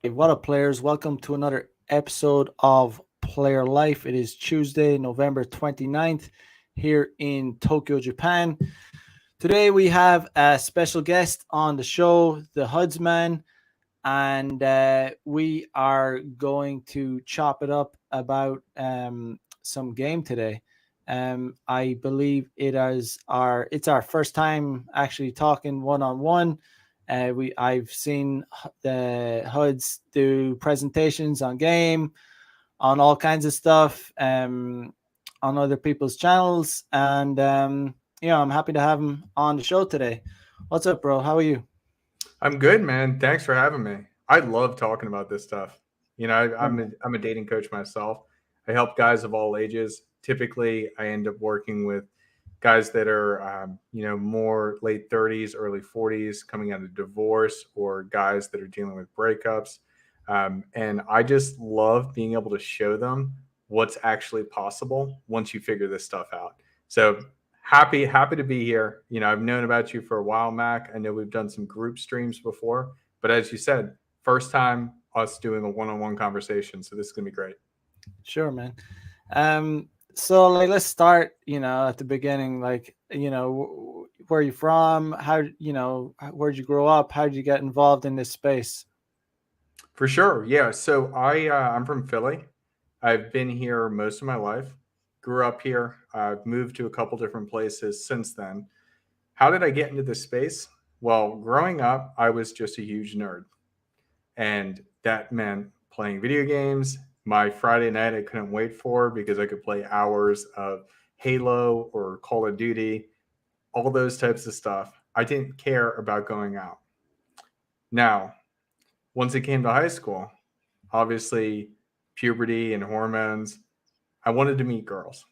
What up, players? Welcome to another episode of Player Life. It is Tuesday, November 29th, here in Tokyo, Japan. Today, we have a special guest on the show, the Hudsman, and we are going to chop it up about some game today. I believe it's our first time actually talking one on one. I've seen the HUDs do presentations on game, on all kinds of stuff, on other people's channels, and I'm happy to have him on the show today. What's up, bro? How are you? I'm good, man. Thanks for having me. I love talking about this stuff. Yeah, I'm a dating coach myself. I help guys of all ages. Typically, I end up working with guys that are, more late 30s, early 40s, coming out of divorce, or guys that are dealing with breakups. And I just love being able to show them what's actually possible once you figure this stuff out. So happy to be here. I've known about you for a while, Mac. I know we've done some group streams before, but as you said, first time us doing a one-on-one conversation. So this is gonna be great. sure, man. So like let's start, at the beginning, like, where are you from? Where'd you grow up? How did you get involved in this space? For sure. Yeah. So I'm from Philly. I've been here most of my life. Grew up here. I've moved to a couple different places since then. How did I get into this space? Well, growing up, I was just a huge nerd. And that meant playing video games. My Friday night I couldn't wait for because I could play hours of Halo or Call of Duty, all those types of stuff. I didn't care about going out. Now, once it came to high school, obviously puberty and hormones, I wanted to meet girls.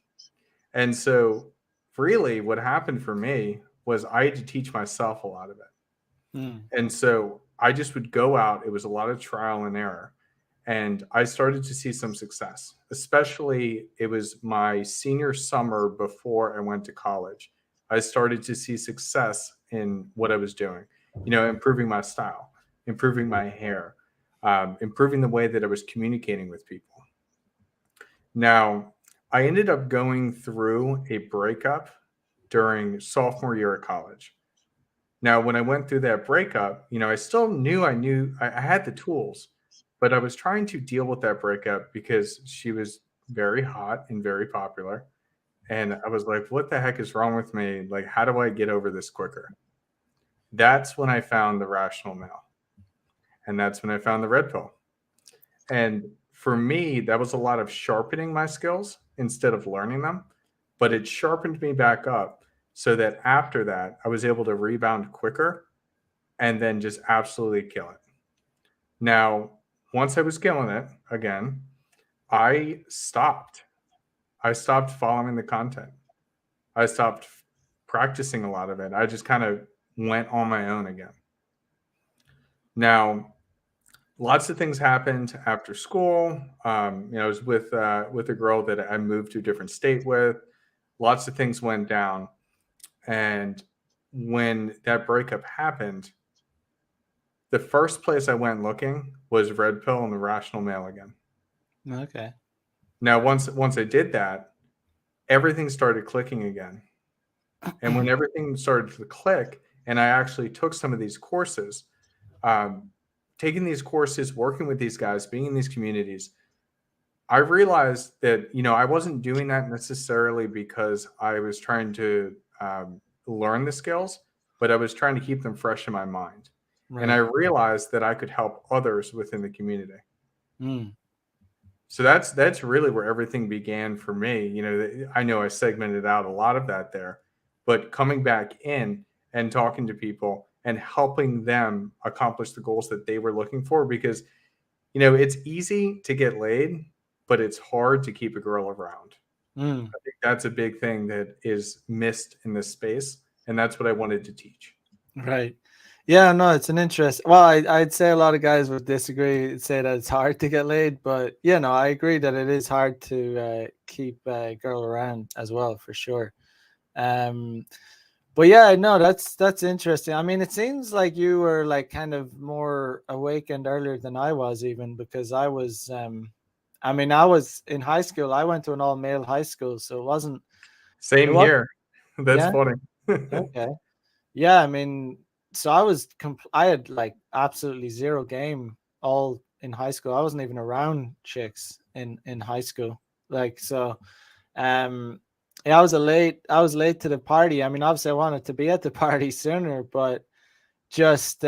And so, really, what happened for me was I had to teach myself a lot of it. Mm, And so I just would go out. It was a lot of trial and error. And I started to see some success, especially it was my senior summer before I went to college. I started to see success in what I was doing, improving my style, improving my hair, improving the way that I was communicating with people. Now, I ended up going through a breakup during sophomore year of college. Now, when I went through that breakup, I still knew I had the tools, but I was trying to deal with that breakup because she was very hot and very popular. And I was like, what the heck is wrong with me? Like, how do I get over this quicker? That's when I found the rational male. And that's when I found the red pill. And for me, that was a lot of sharpening my skills instead of learning them, but it sharpened me back up so that after that, I was able to rebound quicker and then just absolutely kill it. Now, once I was killing it again, I stopped. I stopped following the content. I stopped practicing a lot of it. I just kind of went on my own again. Now, lots of things happened after school. I was with a girl that I moved to a different state with. Lots of things went down, and when that breakup happened, the first place I went looking was Red Pill and the Rational Male again. okay. Now, once I did that, everything started clicking again. And when everything started to click, and I actually took some of these courses, um, taking these courses, working with these guys, being in these communities, I realized that I wasn't doing that necessarily because I was trying to learn the skills, but I was trying to keep them fresh in my mind. And I Right. realized that I could help others within the community. Mm, So that's really where everything began for me. I know I segmented out a lot of that there, but coming back in and talking to people and helping them accomplish the goals that they were looking for, because it's easy to get laid, but it's hard to keep a girl around. mm. I think that's a big thing that is missed in this space, and that's what I wanted to teach. Right. Yeah, no, it's an interest. Well, I'd say a lot of guys would disagree, say that it's hard to get laid, but yeah, no, I agree that it is hard to keep a girl around as well, for sure. Um, But yeah, no, that's interesting. I mean, it seems like you were like kind of more awakened earlier than I was, even because I was. I mean, I was in high school. I went to an all male high school, so it wasn't. It Same was. here. That's Yeah. funny. Okay. Yeah. I mean, so I was. I had like absolutely zero game all in high school. I wasn't even around chicks in high school. Like so. Um, yeah, I was late to the party. I mean, obviously, I wanted to be at the party sooner, but just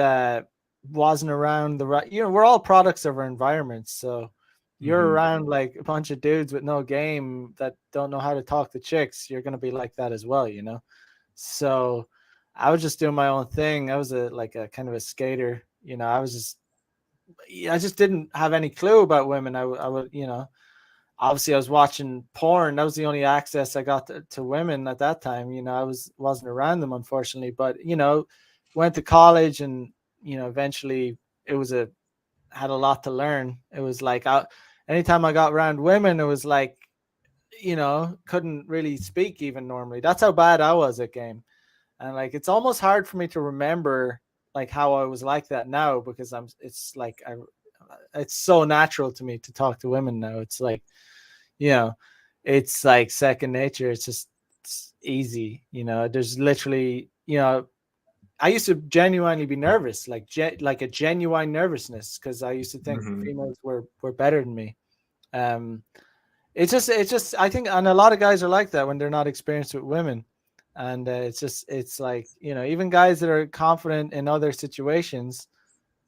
wasn't around the right. You know, we're all products of our environments, so you're Hmm. around like a bunch of dudes with no game that don't know how to talk to chicks. You're gonna be like that as well, you know. So I was just doing my own thing. I was a like a kind of a skater, you know. I just didn't have any clue about women. I would, you know, obviously I was watching porn. That was the only access I got to women at that time. You know, wasn't around them unfortunately, but you know, went to college and you know, eventually it was a had a lot to learn. It was like anytime I got around women, it was like you know, couldn't really speak even normally. That's how bad I was at game. And like it's almost hard for me to remember like how I was like that now because it's like it's so natural to me to talk to women now. It's like you know, it's like second nature. It's easy. You know, there's literally, you know, I used to genuinely be nervous, like like a genuine nervousness, because I used to think Hmm. females were better than me. Um, it's just I think, and a lot of guys are like that when they're not experienced with women, and it's like you know even guys that are confident in other situations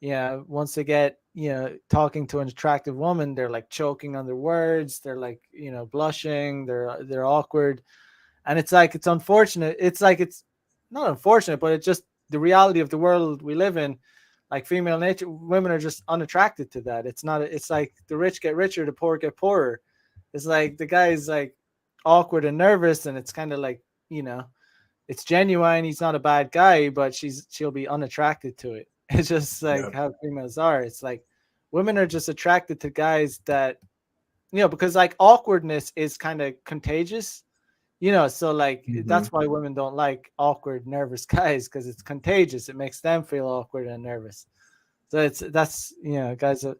yeah, once they get, you know, talking to an attractive woman, they're like choking on their words, they're like, you know, blushing, they're awkward. And it's like it's unfortunate. It's like it's not unfortunate, but it's just the reality of the world we live in. Like female nature, women are just unattracted to that. It's not it's like the rich get richer, the poor get poorer. It's like the guy is like awkward and nervous and it's kind of like, you know, it's genuine. He's not a bad guy, but she'll be unattracted to it. It's just like Yeah. how females are. It's like women are just attracted to guys that you know because like awkwardness is kind of contagious. You know, so like Hmm. that's why women don't like awkward, nervous guys because it's contagious. It makes them feel awkward and nervous. So that's you know guys that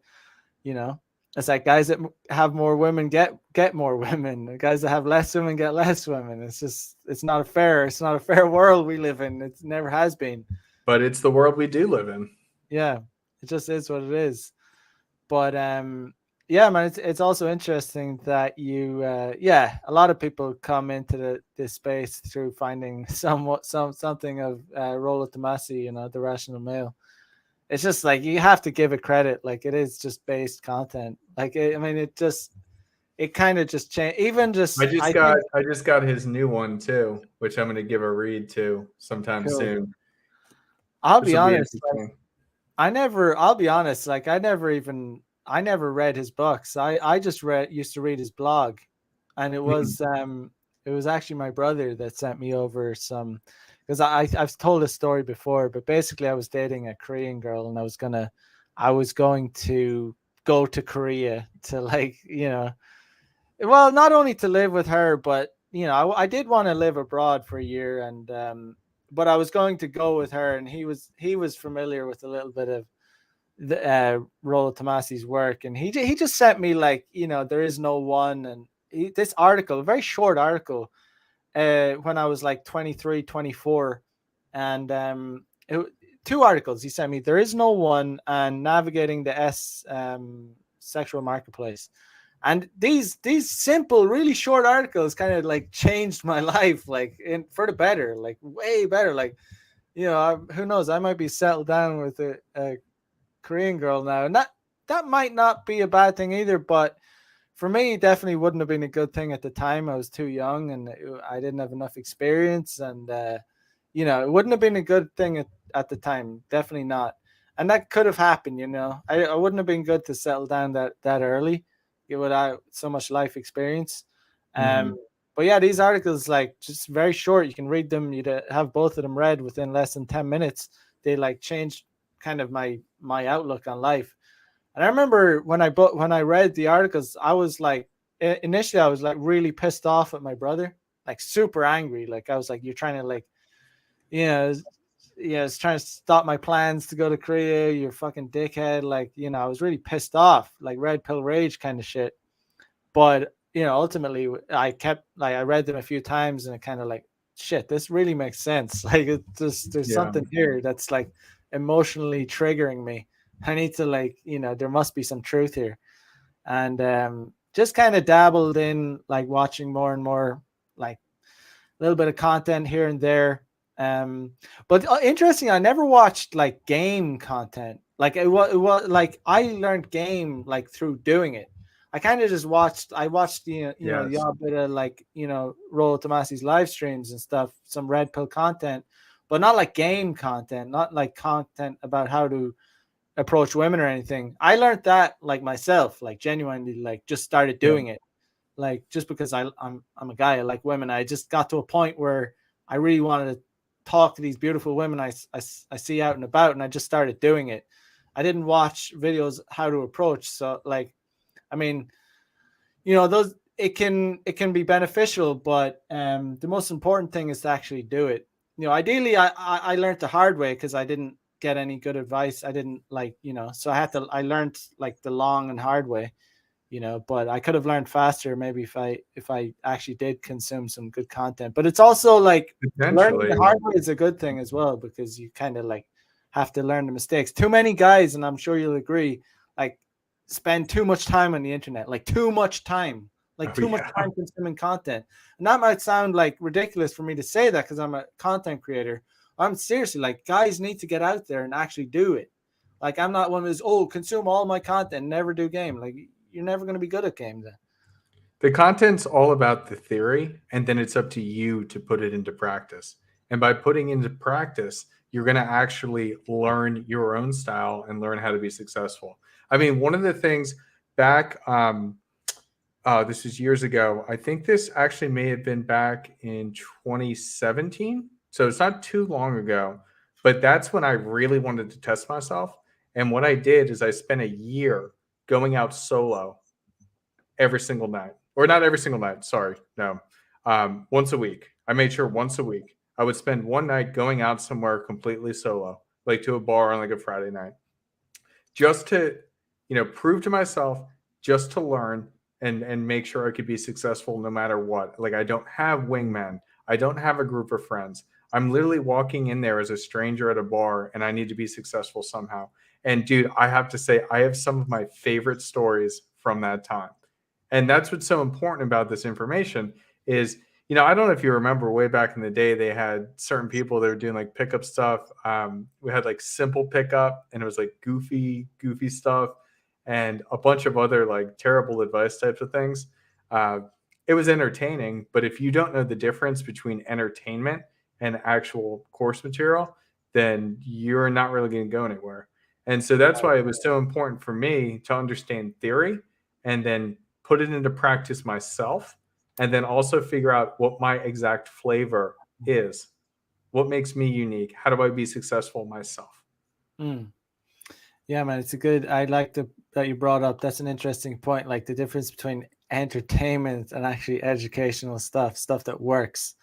you know it's like guys that have more women get more women. The guys that have less women get less women. It's just it's not a fair world we live in. It never has been. But it's the world we do live in. Yeah, it just is what it is. But yeah, man, it's also interesting that you yeah, a lot of people come into this space through finding something of Rollo Tomasi, you know, the rational male. It's just like you have to give it credit, like it is just based content. Like I mean, it kind of just changed. Even just I think I just got his new one too, which I'm going to give a read to sometime cool. soon, I'll which be will be honest. interesting. I'll be honest, like I never read his books. I just used to read his blog and Mhm. it was actually my brother that sent me over some because I've told this story before, but basically I was dating a Korean girl and I was going to go to Korea to like, you know, well, not only to live with her, but you know, I did want to live abroad for a year and but I was going to go with her and he was familiar with a little bit of the Rollo Tomasi's work, and he just sent me like you know there is no one, and this article, a very short article, when I was like 23, 24, and two articles he sent me. There is no one and navigating the sexual marketplace. And these simple, really short articles kind of like changed my life, like in for the better, like way better. Like you know, who knows? I might be settled down with a Korean girl now, and that might not be a bad thing either. But for me, it definitely wouldn't have been a good thing at the time. I was too young, and I didn't have enough experience, and you know, it wouldn't have been a good thing at the time. Definitely not. And that could have happened. You know, I wouldn't have been good to settle down that early, without so much life experience. Um, Mhm. but yeah, these articles like just very short. You can read them. You'd have both of them read within less than 10 minutes. They like changed kind of my outlook on life. And I remember when I read the articles, I was like initially I was like really pissed off at my brother, like super angry. Like I was like, you're trying to like you know, it's trying to stop my plans to go to Korea. You're fucking dickhead. Like, I was really pissed off, like red pill rage kind of shit. But ultimately, I kept like I read them a few times, and it kind of like, shit, this really makes sense. Like, there's Yeah, something here that's like emotionally triggering me. I need to like, there must be some truth here, and just kind of dabbled in like watching more and more like a little bit of content here and there. But interesting, I never watched like game content. Like it was like I learned game like through doing it. I kind of just watched. I watched the yes. odd bit of like Rollo Tomasi's live streams and stuff, some red pill content, but not like game content, not like content about how to approach women or anything. I learned that like myself, like genuinely, like just started Yeah. doing it, like just because I'm a guy, I like women. I just got to a point where I really wanted to talk to these beautiful women I see out and about, and I just started doing it. I didn't watch videos how to approach. So like, I mean, those it can be beneficial, but the most important thing is to actually do it. Ideally, I learned the hard way because I didn't get any good advice. I didn't like, so I learned like the long and hard way, but I could have learned faster maybe if I actually did consume some good content. But it's also like learning the Potentially. hard way is a good thing as well, because you kind of like have to learn the mistakes. Too many guys, and I'm sure you'll agree, like spend too much time on the internet, like too much time, like Oh too much yeah. time consuming content. And that might sound like ridiculous for me to say that because I'm a content creator. I'm seriously like, guys need to get out there and actually do it. Like, I'm not one of those, consume all my content, never do game. Like, you're never going to be good at game then. The content's all about the theory, and then it's up to you to put it into practice. And by putting into practice, you're going to actually learn your own style and learn how to be successful. I mean, one of the things back, this was years ago. I think this actually may have been back in 2017. So it's not too long ago, but that's when I really wanted to test myself. And what I did is I spent a year going out solo every single night, or not every single night. Sorry, no, once a week. I made sure once a week I would spend one night going out somewhere completely solo, like to a bar on like a Friday night, just to, prove to myself, just to learn and make sure I could be successful no matter what. Like, I don't have wingmen. I don't have a group of friends. I'm literally walking in there as a stranger at a bar, and I need to be successful somehow. And dude, I have to say, I have some of my favorite stories from that time. And that's what's so important about this information is, I don't know if you remember way back in the day, they had certain people that were doing like pickup stuff. We had like simple pickup, and it was like goofy stuff, and a bunch of other like terrible advice types of things. Uh, it was entertaining, but if you don't know the difference between entertainment and actual course material, then you're not really going to go anywhere. And so that's why it was so important for me to understand theory and then put it into practice myself, and then also figure out what my exact flavor is. What makes me unique? How do I be successful myself? Mm. Yeah, man, it's a good. I like that you brought up. That's an interesting point. Like the difference between entertainment and actually educational stuff that works.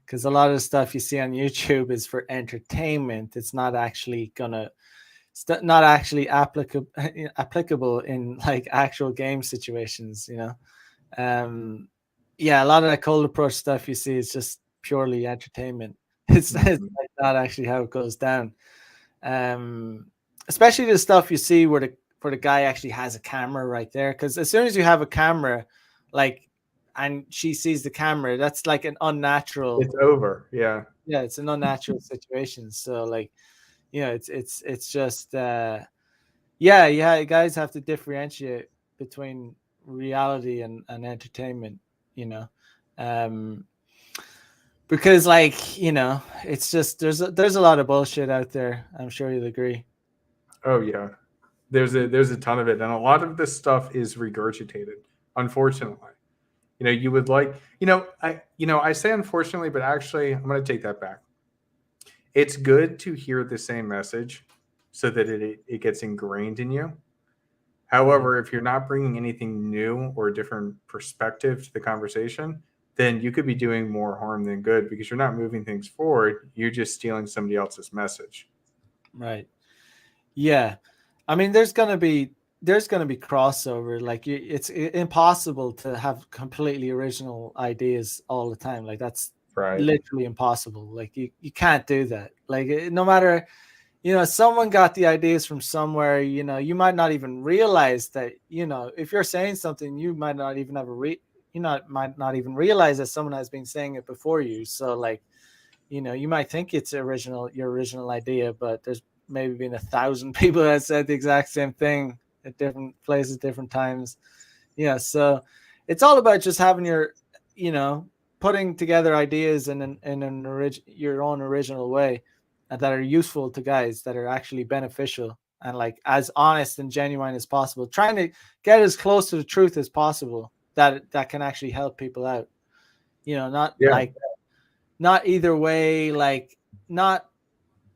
Because a lot of the stuff you see on YouTube is for entertainment. It's not actually gonna, not actually applicable in like actual game situations. Um, yeah, a lot of that cold approach stuff you see is just purely entertainment. It's Mhm. like not actually how it goes down. Um, Especially the stuff you see where the guy actually has a camera right there. Because as soon as you have a camera, like, and she sees the camera, that's like an unnatural. It's over. Yeah. Yeah, it's an unnatural situation. So like, it's just yeah, guys have to differentiate between reality and entertainment, you know. Um because like, it's just there's a lot of bullshit out there. I'm sure you'll agree. Oh yeah. There's a ton of it, and a lot of this stuff is regurgitated. Unfortunately, you would like, I say unfortunately, but actually, I'm going to take that back. It's good to hear the same message so that it gets ingrained in you. Mm, However, if you're not bringing anything new or a different perspective to the conversation, then you could be doing more harm than good because you're not moving things forward. You're just stealing somebody else's message. Right. Yeah. I mean, there's gonna be crossover. Like it's impossible to have completely original ideas all the time. Like that's Right. literally impossible. Like you can't do that. Like no matter, someone got the ideas from somewhere. You might not even realize that. If you're saying something, you might not even have might not even realize that someone has been saying it before you. So like, you might think it's your original idea, but there's maybe been 1,000 people that said the exact same thing at different places, different times. Yeah, so it's all about just having you know, putting together ideas in your own original way, and that are useful to guys, that are actually beneficial, and like as honest and genuine as possible. Trying to get as close to the truth as possible, that can actually help people out. Not Yeah. like not either way, like not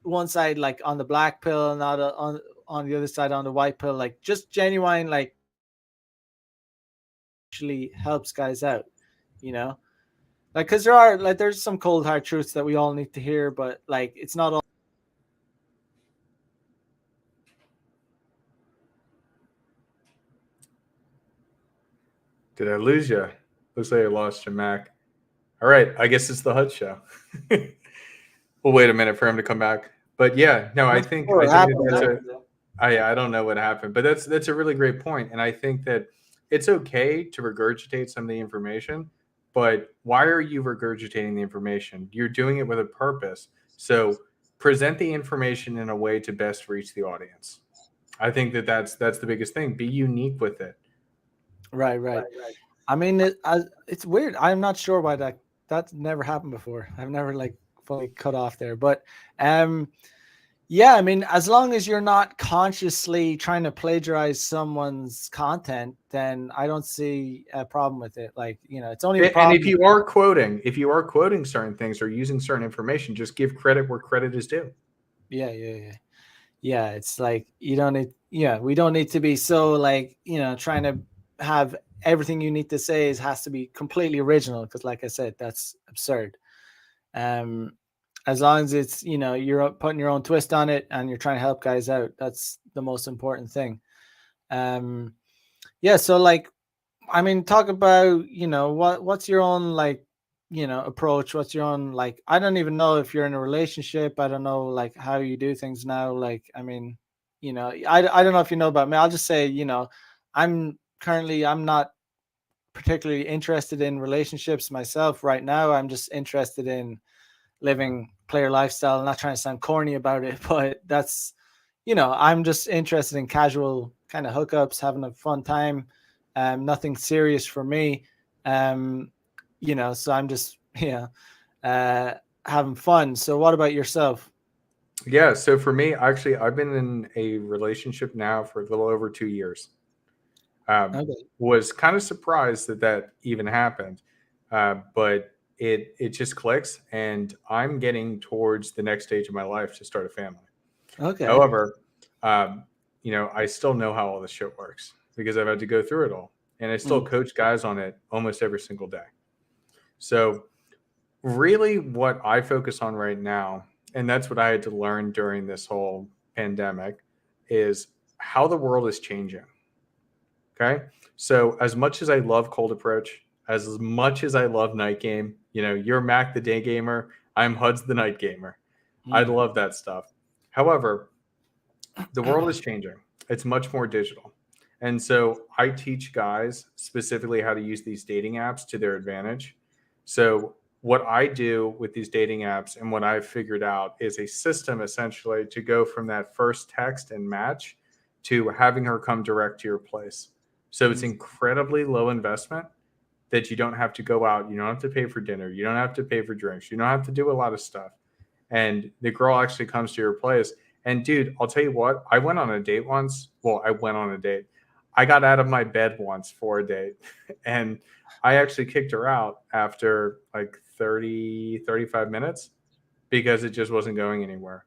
one side like on the black pill, not on the other side on the white pill. Like just genuine, like actually helps guys out. You know, like because there's some cold hard truths that we all need to hear, but like it's not all. Did I lose you? Looks like I lost you, Mac. All right. I guess it's the HUD show. We'll wait a minute for him to come back. But yeah, no, I Not think sure I what think that happened that's there. I don't know what happened, but that's a really great point, and I think that it's okay to regurgitate some of the information, but why are you regurgitating the information? You're doing it with a purpose. So present the information in a way to best reach the audience. I think that that's the biggest thing. Be unique with it. Right, right. I mean, it's weird. I'm not sure why that's never happened before. I've never like fully cut off there, but um, yeah, I mean, as long as you're not consciously trying to plagiarize someone's content, then I don't see a problem with it. Like, it's only a And problem. if you are quoting certain things or using certain information, just give credit where credit is due. Yeah, yeah, yeah. Yeah, it's like you don't need, yeah, we don't need to be so like, trying to have everything you need to say has to be completely original, because like I said, that's absurd. Um, as long as it's, you're putting your own twist on it and you're trying to help guys out, that's the most important thing. Um, yeah, so like, I mean, talk about, what's your own like, approach. What's your own like? I don't even know if you're in a relationship. I don't know like how you do things now. Like, I mean, I don't know if you know about me. I'll just say, I'm not particularly interested in relationships myself right now. I'm just interested in living player lifestyle. I'm not trying to sound corny about it, but I'm just interested in casual kind of hookups, having a fun time. Nothing serious for me. Um, so I'm just, uh, having fun. So what about yourself? Yeah, so for me, actually, I've been in a relationship now for a little over 2 years. Okay. Was kind of surprised that that even happened, but it just clicks, and I'm getting towards the next stage of my life to start a family. Okay. However, um, I still know how all this shit works because I've had to go through it all, and I still Mm, coach guys on it almost every single day. So really what I focus on right now, and that's what I had to learn during this whole pandemic, is how the world is changing. Okay. So as much as I love cold approach, as much as I love night game, you're Mac the day gamer, I'm Hud's the night gamer. I mm, love that stuff. However, the world is changing. It's much more digital. And so I teach guys specifically how to use these dating apps to their advantage. So what I do with these dating apps and what I've figured out is a system essentially to go from that first text and match to having her come direct to your place. So it's mm, incredibly low investment that you don't have to go out. You don't have to pay for dinner. You don't have to pay for drinks. You don't have to do a lot of stuff. And the girl actually comes to your place. And dude, I'll tell you what, I went on a date once. Well, I went on a date. I got out of my bed once for a date. And I actually kicked her out after like 30, 35 minutes because it just wasn't going anywhere.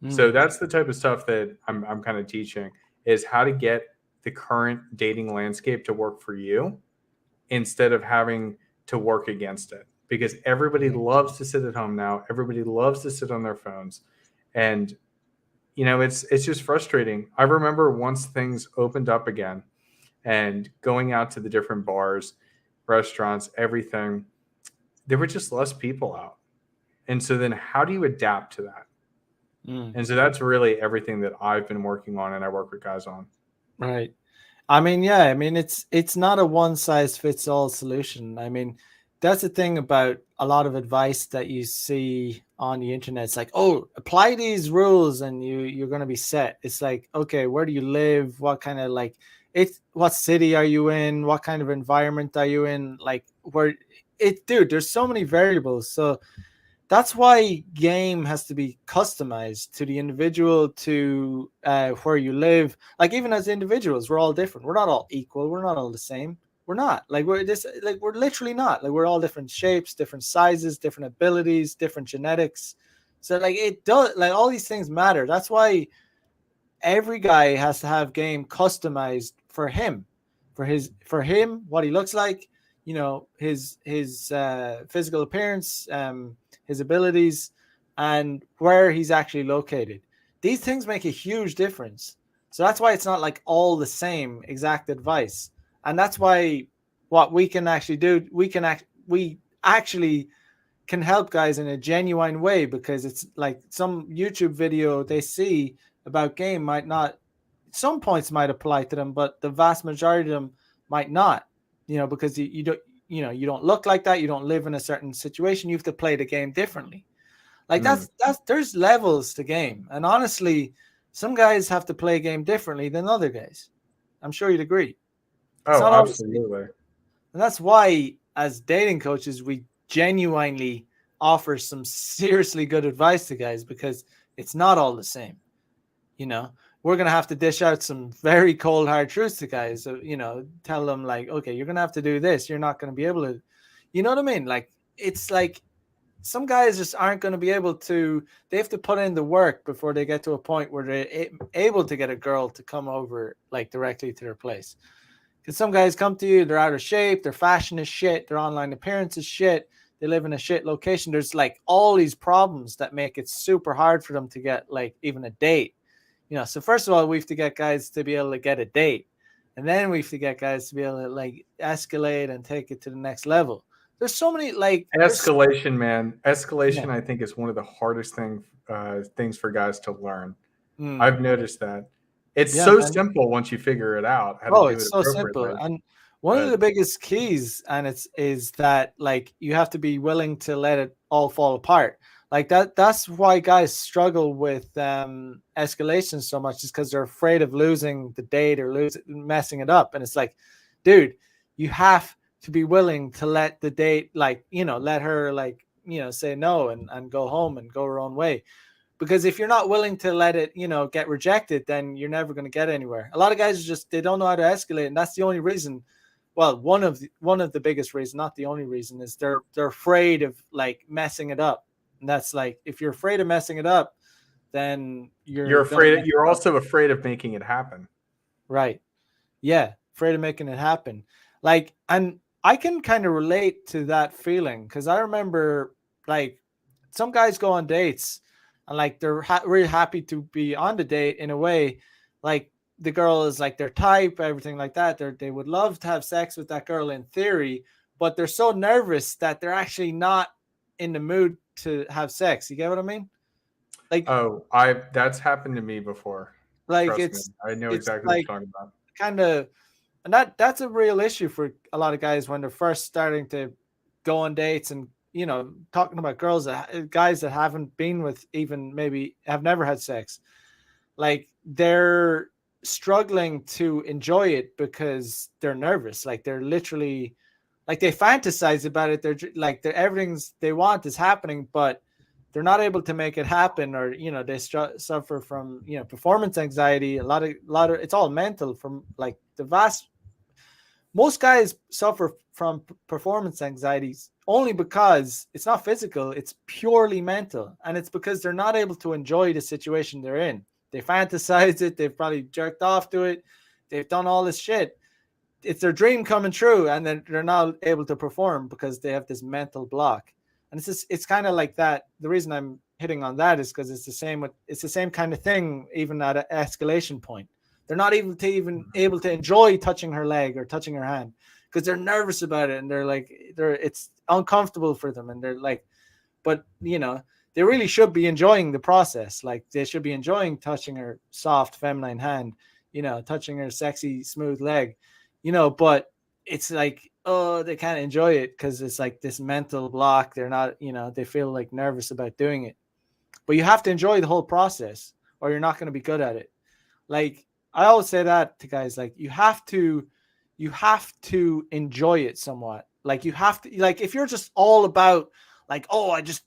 So mm. that's the type of stuff that I'm kind of teaching is how to get the current dating landscape to work for you instead of having to work against it, because everybody loves to sit at home now. Everybody loves to sit on their phones. And it's just frustrating. I remember once things opened up again and going out to the different bars, restaurants, everything, there were just less people out. And so then how do you adapt to that? Mm, And so that's really everything that I've been working on and I work with guys on. right. I mean, yeah, I mean it's not a one size fits all solution. I mean, that's the thing about a lot of advice that you see on the internet. It's like, oh, apply these rules and you're gonna be set. It's like, okay, where do you live? What kind of like what city are you in? What kind of environment are you in? Like where dude, there's so many variables. So that's why game has to be customized to the individual, to where you live. Like even as individuals, we're all different. We're not all equal. We're not all the same. We're not like we're literally not like we're all different shapes, different sizes, different abilities, different genetics. So like it does, like all these things matter. That's why every guy has to have game customized for him, for him, what he looks like, his physical appearance, his abilities, and where he's actually located. These things make a huge difference. So that's why it's not like all the same exact advice. And that's why what we can actually do, we actually can help guys in a genuine way, because it's like some YouTube video they see about game might not, some points might apply to them, but the vast majority of them might not, because you don't, you don't look like that. You don't live in a certain situation. You have to play the game differently. Like there's levels to game. And honestly, some guys have to play a game differently than other guys. I'm sure you'd agree. It's Oh, not always, absolutely. and that's why as dating coaches, we genuinely offer some seriously good advice to guys, because it's not all the same. We're going to have to dish out some very cold, hard truths to guys. So, tell them like, okay, you're going to have to do this. You're not going to be able to, you know what I mean? Like, it's like some guys just aren't going to be able to, they have to put in the work before they get to a point where they're able to get a girl to come over like directly to their place. Because some guys come to you, they're out of shape, their fashion is shit, their online appearance is shit, they live in a shit location. There's like all these problems that make it super hard for them to get like even a date. So first of all, we have to get guys to be able to get a date. And then we have to get guys to be able to like escalate and take it to the next level. There's so many like Escalation, man. Escalation, yeah. I think, is one of the hardest things for guys to learn. Mm. I've noticed that. It's Yeah, so man. simple once you figure it out how to Oh, do it it's so simple. appropriately. And one of But the biggest keys, and is that like you have to be willing to let it all fall apart. Like that's why guys struggle with escalation so much, is because they're afraid of losing the date or messing it up. And it's like, dude, you have to be willing to let the date, like, let her like, say no and go home and go her own way. Because if you're not willing to let it, get rejected, then you're never going to get anywhere. A lot of guys they don't know how to escalate, and that's the only reason. Well, one of the biggest reasons, not the only reason, is they're afraid of like messing it up. And that's like, if you're afraid of messing it up, then you're you're gonna afraid. mess You're it up. also afraid of making it happen. Right. Yeah, afraid of making it happen. Like, and I can kind of relate to that feeling, because I remember like some guys go on dates and like they're really happy to be on the date in a way, like the girl is like their type, everything like that. They would love to have sex with that girl in theory, but they're so nervous that they're actually not in the mood to have sex. You get what I mean? Like, Oh, I that's happened to me before. like Trust me, it's I know it's exactly what like you're talking about. kind of, and that's a real issue for a lot of guys when they're first starting to go on dates, and talking about guys that haven't been with, even maybe have never had sex. Like they're struggling to enjoy it because they're nervous. Like they're literally, like they fantasize about it. They're everything's they want is happening, but they're not able to make it happen, or they suffer from performance anxiety. A lot of it's all mental. From like the vast most guys suffer from performance anxieties only because it's not physical, it's purely mental. And it's because they're not able to enjoy the situation they're in. They fantasize it, they've probably jerked off to it, they've done all this shit. it's their dream coming true, and then they're not able to perform because they have this mental block. And it's kind of like that. The reason I'm hitting on that is because it's the same kind of thing even at an escalation point. They're not even able to enjoy touching her leg or touching her hand because they're nervous about it, and it's uncomfortable for them, and they're like, but they really should be enjoying the process. Like they should be enjoying touching her soft feminine hand, touching her sexy smooth leg, but it's like, oh, they can't enjoy it because it's like this mental block. They're not, they feel like nervous about doing it. But you have to enjoy the whole process or you're not going to be good at it. Like I always say that to guys, like you have to enjoy it somewhat. Like you have to, like if you're just all about like, oh, I'm just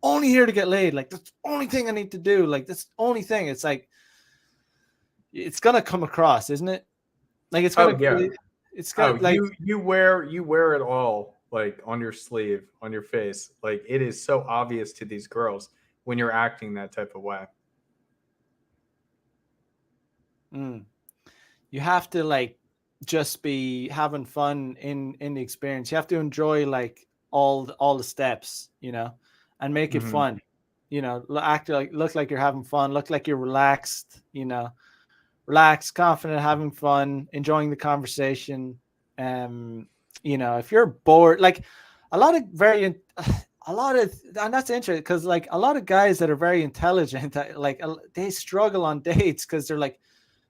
only here to get laid, like that's the only thing I need to do, like that's the only thing, it's like it's gonna come across, isn't it? Like it's gonna, yeah. it's gonna like you wear it all like on your sleeve, on your face. Like it is so obvious to these girls when you're acting that type of way. You have to like just be having fun in the experience. You have to enjoy like all the steps, and make it fun. Act like, look like you're having fun, look like you're relaxed, relaxed, confident, having fun, enjoying the conversation. If you're bored, like a lot of very a lot of, and that's interesting because like a lot of guys that are very intelligent, like they struggle on dates because they're like,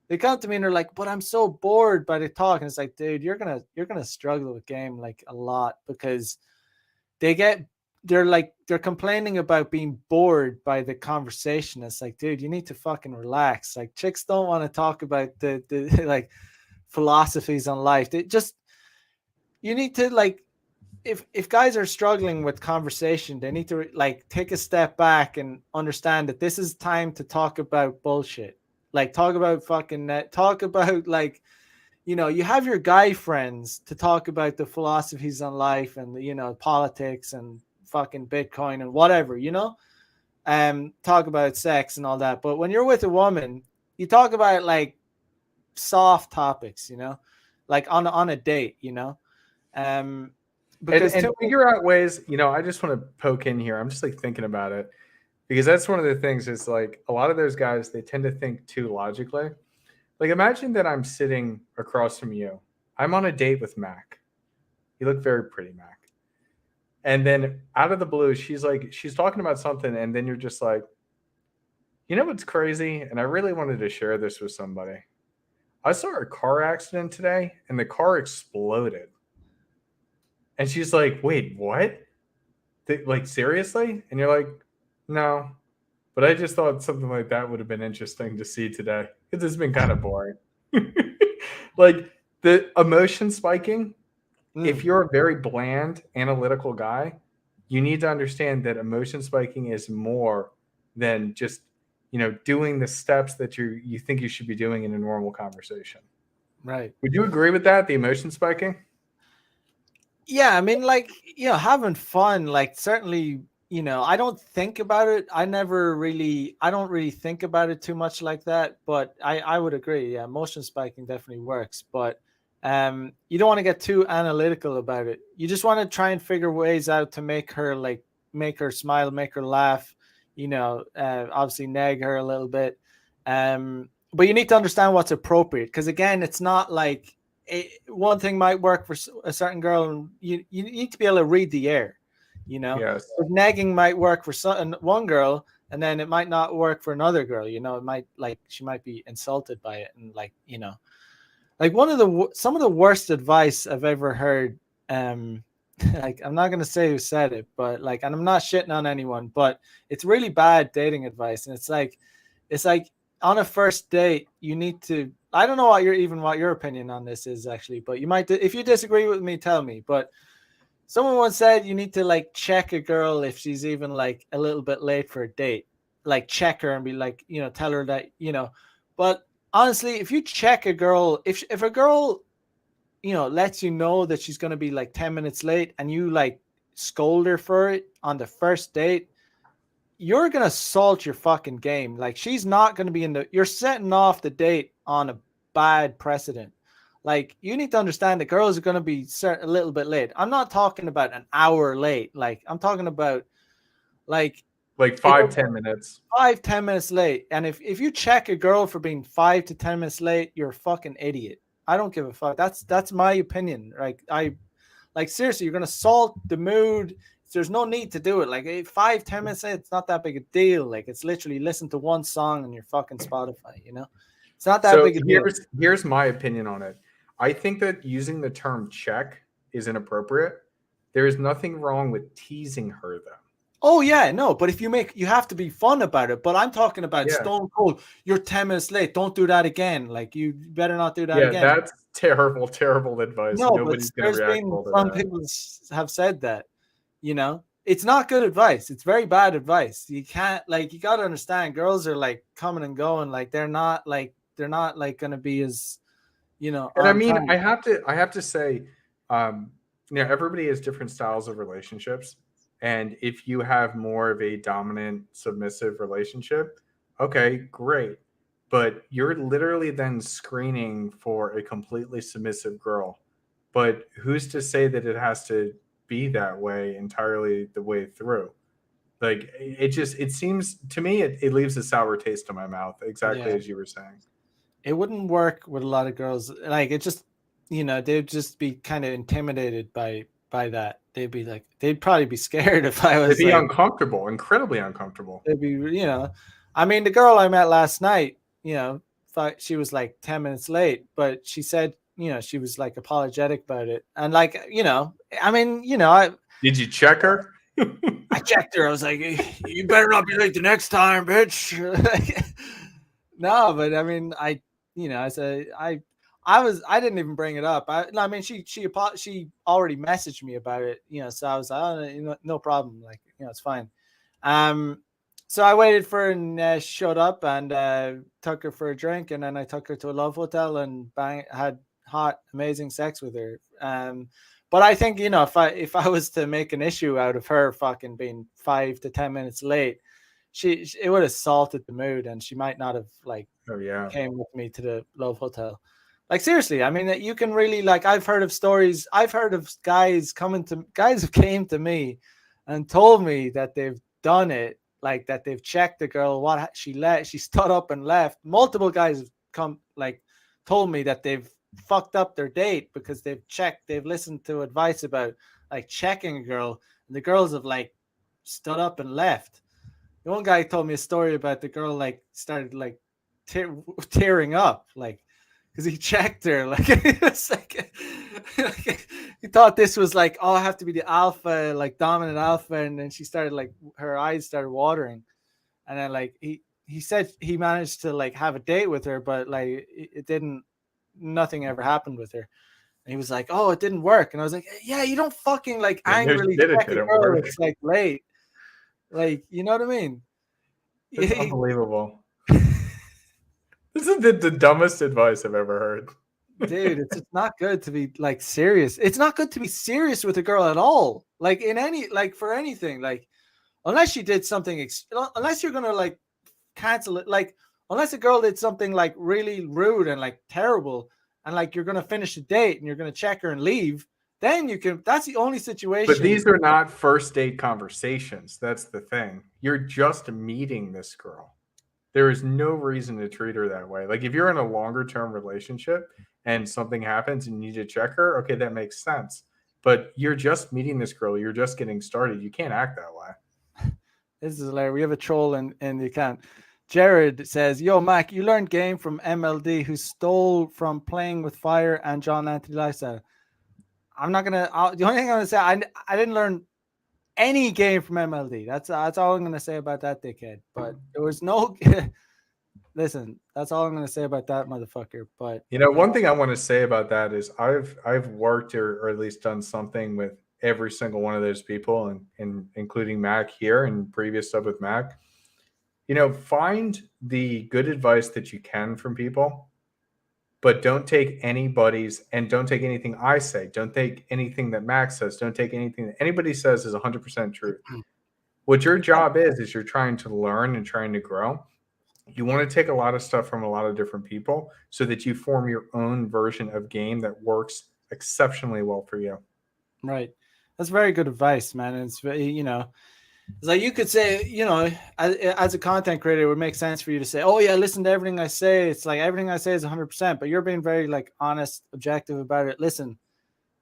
they come to me and they're like, but I'm so bored by the talk. And it's like, dude, you're gonna struggle with game like a lot because they're complaining about being bored by the conversation. It's like, dude, you need to fucking relax. Like chicks don't want to talk about the like philosophies on life. You need to like, if guys are struggling with conversation, they need to like take a step back and understand that this is time to talk about bullshit. Like talk about fucking net, talk about like, you have your guy friends to talk about the philosophies on life and politics and fucking Bitcoin and whatever, talk about sex and all that. But when you're with a woman, you talk about like soft topics, like on a date, because And figure out ways, I just want to poke in here. I'm just like thinking about it because that's one of the things is like a lot of those guys, they tend to think too logically. Like imagine that I'm sitting across from you. I'm on a date with Mac. You look very pretty, Mac. And then out of the blue, she's talking about something, and then you're just like, you know what's crazy? And I really wanted to share this with somebody. I saw a car accident today, and the car exploded. And she's like, wait, what? Like, seriously? And you're like, no. But I just thought something like that would have been interesting to see today because it's been kind of boring. Like the emotion spiking, if you're a very bland, analytical guy, you need to understand that emotion spiking is more than just, doing the steps that you think you should be doing in a normal conversation. Right. Would you agree with that? The emotion spiking? Yeah, I mean, like, having fun, like certainly, I don't think about it. I don't really think about it too much like that, but I would agree. Yeah, motion spiking definitely works, but you don't want to get too analytical about it. You just want to try and figure ways out to make her smile, make her laugh, obviously nag her a little bit. But you need to understand what's appropriate because again, it's not like one thing might work for a certain girl, and you need to be able to read the air. Yes. If nagging might work for one girl, and then it might not work for another girl. It might like she might be insulted by it, and like like some of the worst advice I've ever heard. Like I'm not gonna say who said it, but like, and I'm not shitting on anyone, but it's really bad dating advice, and it's like on a first date, you need to. I don't know what your opinion on this is actually, but you might, if you disagree with me, tell me. But someone once said you need to like check a girl if she's even like a little bit late for a date, like check her and be like, tell her that, But honestly, if you check a girl, if a girl, lets you know that she's gonna be like 10 minutes late, and you like scold her for it on the first date, you're gonna salt your fucking game. Like she's not gonna be you're setting off the date on a bad precedent. Like, you need to understand that girls are going to be a little bit late. I'm not talking about an hour late. Like, I'm talking about like Like if 5-10 minutes. 5-10 minutes late. And if you check a girl for being 5 to 10 minutes late, you're a fucking idiot. I don't give a fuck. That's my opinion. Like seriously, you're gonna salt the mood. There's no need to do it. Like 5-10 minutes late, it's not that big a deal. Like, it's literally listen to one song on your fucking Spotify. It's not that So big a deal. here's my opinion on it. I think that using the term check is inappropriate. There is nothing wrong with teasing her though. Oh yeah, no, but if you have to be fun about it. But I'm talking about Yeah. stone cold. You're 10 minutes late. Don't do that again. Like, you better not do that Yeah, again. that's terrible, terrible advice. No, but Nobody's gonna there's react been well to some that. people have said that. It's not good advice. It's very bad advice. You can't, like, you got to understand, girls are like coming and going. Like, they're not going to be as And I on mean, time. I have to say, um, everybody has different styles of relationships, and if you have more of a dominant submissive relationship, okay, great. But you're literally then screening for a completely submissive girl. But who's to say that it has to be that way entirely the way through? Like it seems to me it leaves a sour taste in my mouth, exactly Yeah, as you were saying. it wouldn't work with a lot of girls. Like, it just, they'd just be kind of intimidated by that. They'd probably be scared if I They'd was be like, uncomfortable, incredibly uncomfortable. they'd be, I mean, the girl I met last night, thought she was like 10 minutes late, but she said, she was like apologetic about it. And like, I mean, Did you check her? I checked her. I was like, you better not be late the next time, bitch. No, but I mean, I said, I didn't even bring it up. I mean, she already messaged me about it, so I was like, oh, no problem. Like, it's fine. Um, so I waited for her, and she showed up, and took her for a drink, and then I took her to a love hotel and had hot, amazing sex with her. But I think, if I was to make an issue out of her fucking being 5 to 10 minutes late, it would have salted the mood, and she might not have like Oh yeah. came with me to the love hotel. Like, seriously, I mean, you can really, like, I've heard of stories. I've heard of guys who came to me and told me that they've done it, like that they've checked the girl, she stood up and left. Multiple guys have come, like, told me that they've fucked up their date because they've listened to advice about like checking a girl, and the girls have like stood up and left. The one guy told me a story about the girl like started like tearing up, like, because he checked her, like, it's like he thought this was like, oh, I have to be the alpha, like dominant alpha, and then she started like her eyes started watering, and then like he said he managed to like have a date with her, but like it didn't, nothing ever happened with her. And he was like, oh, it didn't work, and I was like, yeah, you don't fucking like Yeah, no angrily shit, it check a didn't girl work. that's like late, like, you know what I mean? It's unbelievable. This is the dumbest advice I've ever heard. Dude, it's just not good to be like serious. It's not good to be serious with a girl at all. Like, in any, like, for anything, like, unless you did something, unless you're gonna like cancel it, like, unless a girl did something like really rude and like terrible, and like you're gonna finish the date and you're gonna check her and leave, then you can. That's the only But situation. these are not first date conversations. That's the thing. You're just meeting this girl. There is no reason to treat her that way. Like if you're in a longer term relationship and something happens and you need to check her, okay, that makes sense. But you're just meeting this girl. You're just getting started. You can't act that way. This is hilarious. We have a troll in the account. Jared says, "Yo, Mac, you learned game from MLD, who stole from Playing with Fire and John Anthony Lifestyle." I'm not gonna. The only thing I'm gonna say, I didn't learn any game from MLD. That's all I'm gonna say about that dickhead. But there was no. Listen, that's all I'm gonna say about that motherfucker. But One thing I want to say about that is I've worked or at least done something with every single one of those people, and including Mac here and previous stuff with Mac. Find the good advice that you can from people, but don't take and don't take anything I say. Don't take anything that Max says. Don't take anything that anybody says is 100% truth. What your job is you're trying to learn and trying to grow. You want to take a lot of stuff from a lot of different people so that you form your own version of game that works exceptionally well for you. Right. That's very good advice, man. And it's very, it's like you could say, as a content creator, it would make sense for you to say, "Oh yeah, listen to everything I say." It's like everything I say is 100%, but you're being very like honest, objective about it. Listen,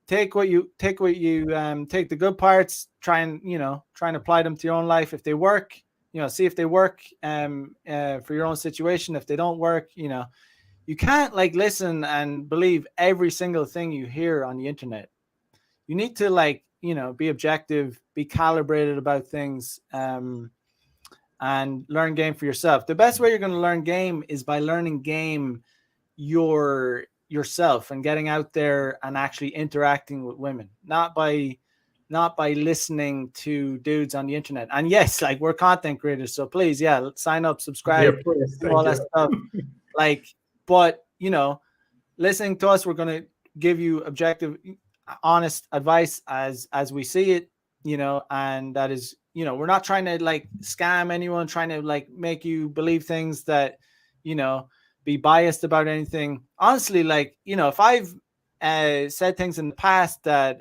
take the good parts, try and apply them to your own life. If they work, see if they work for your own situation. If they don't work, you can't like listen and believe every single thing you hear on the internet. You need to like be objective, be calibrated about things, and learn game for yourself. The best way you're going to learn game is by learning game yourself and getting out there and actually interacting with women, not by listening to dudes on the internet. And yes, like we're content creators, so please, yeah, sign up, Yeah, subscribe, please. do Thank all that you. stuff. Like, but listening to us, we're going to give you objective, honest advice as we see it, and that is, we're not trying to like scam anyone, trying to like make you believe things that, you know, be biased about anything. Honestly, like, if I've said things in the past that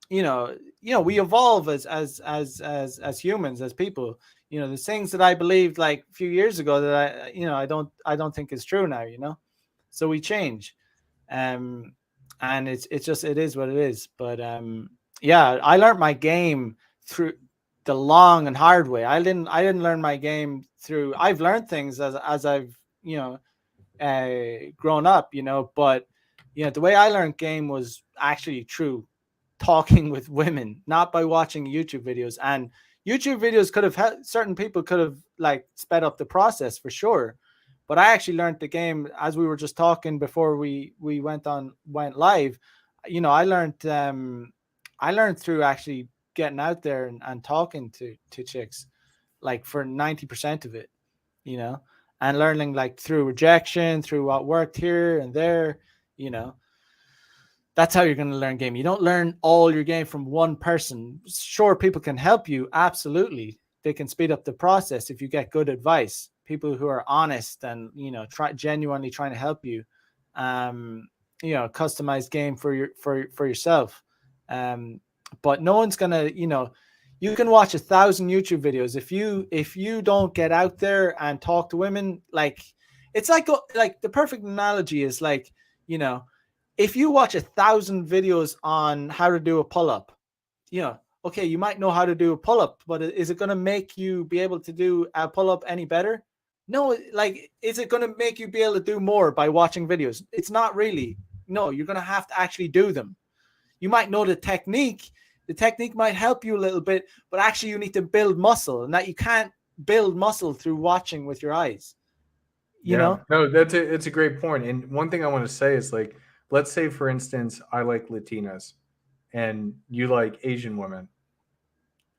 we evolve as humans, as people. There's things that I believed like a few years ago that I don't think is true now, so we change. um and it's just, it is what it is. But yeah, I learned my game through the long and hard way. I didn't learn my game through, I've learned things as I've grown up, but the way I learned game was actually through talking with women, not by watching YouTube videos. And YouTube videos could have helped, certain people could have like sped up the process for sure. But I actually learned the game, as we were just talking before we went live. I learned through actually getting out there and talking to chicks, like for 90% of it, you know, and learning like through rejection, through what worked here and there, you know. That's how you're going to learn game. You don't learn all your game from one person. Sure, people can help you. Absolutely. They can speed up the process if you get good advice. People who are honest and, try genuinely trying to help you. Customized game for yourself. Um, but no one's going to, you can watch 1,000 YouTube videos. If you don't get out there and talk to women, like it's like the perfect analogy is like, you know, if you watch 1,000 videos on how to do a pull-up, okay, you might know how to do a pull-up, but is it going to make you be able to do a pull-up any better? No. Like, is it going to make you be able to do more by watching videos? It's not really. No, you're going to have to actually do them. You might know the technique. The technique might help you a little bit, but actually you need to build muscle, and that you can't build muscle through watching with your eyes, you Yeah, know? no, it's a great point. And one thing I want to say is like, let's say for instance, I like Latinas and you like Asian women.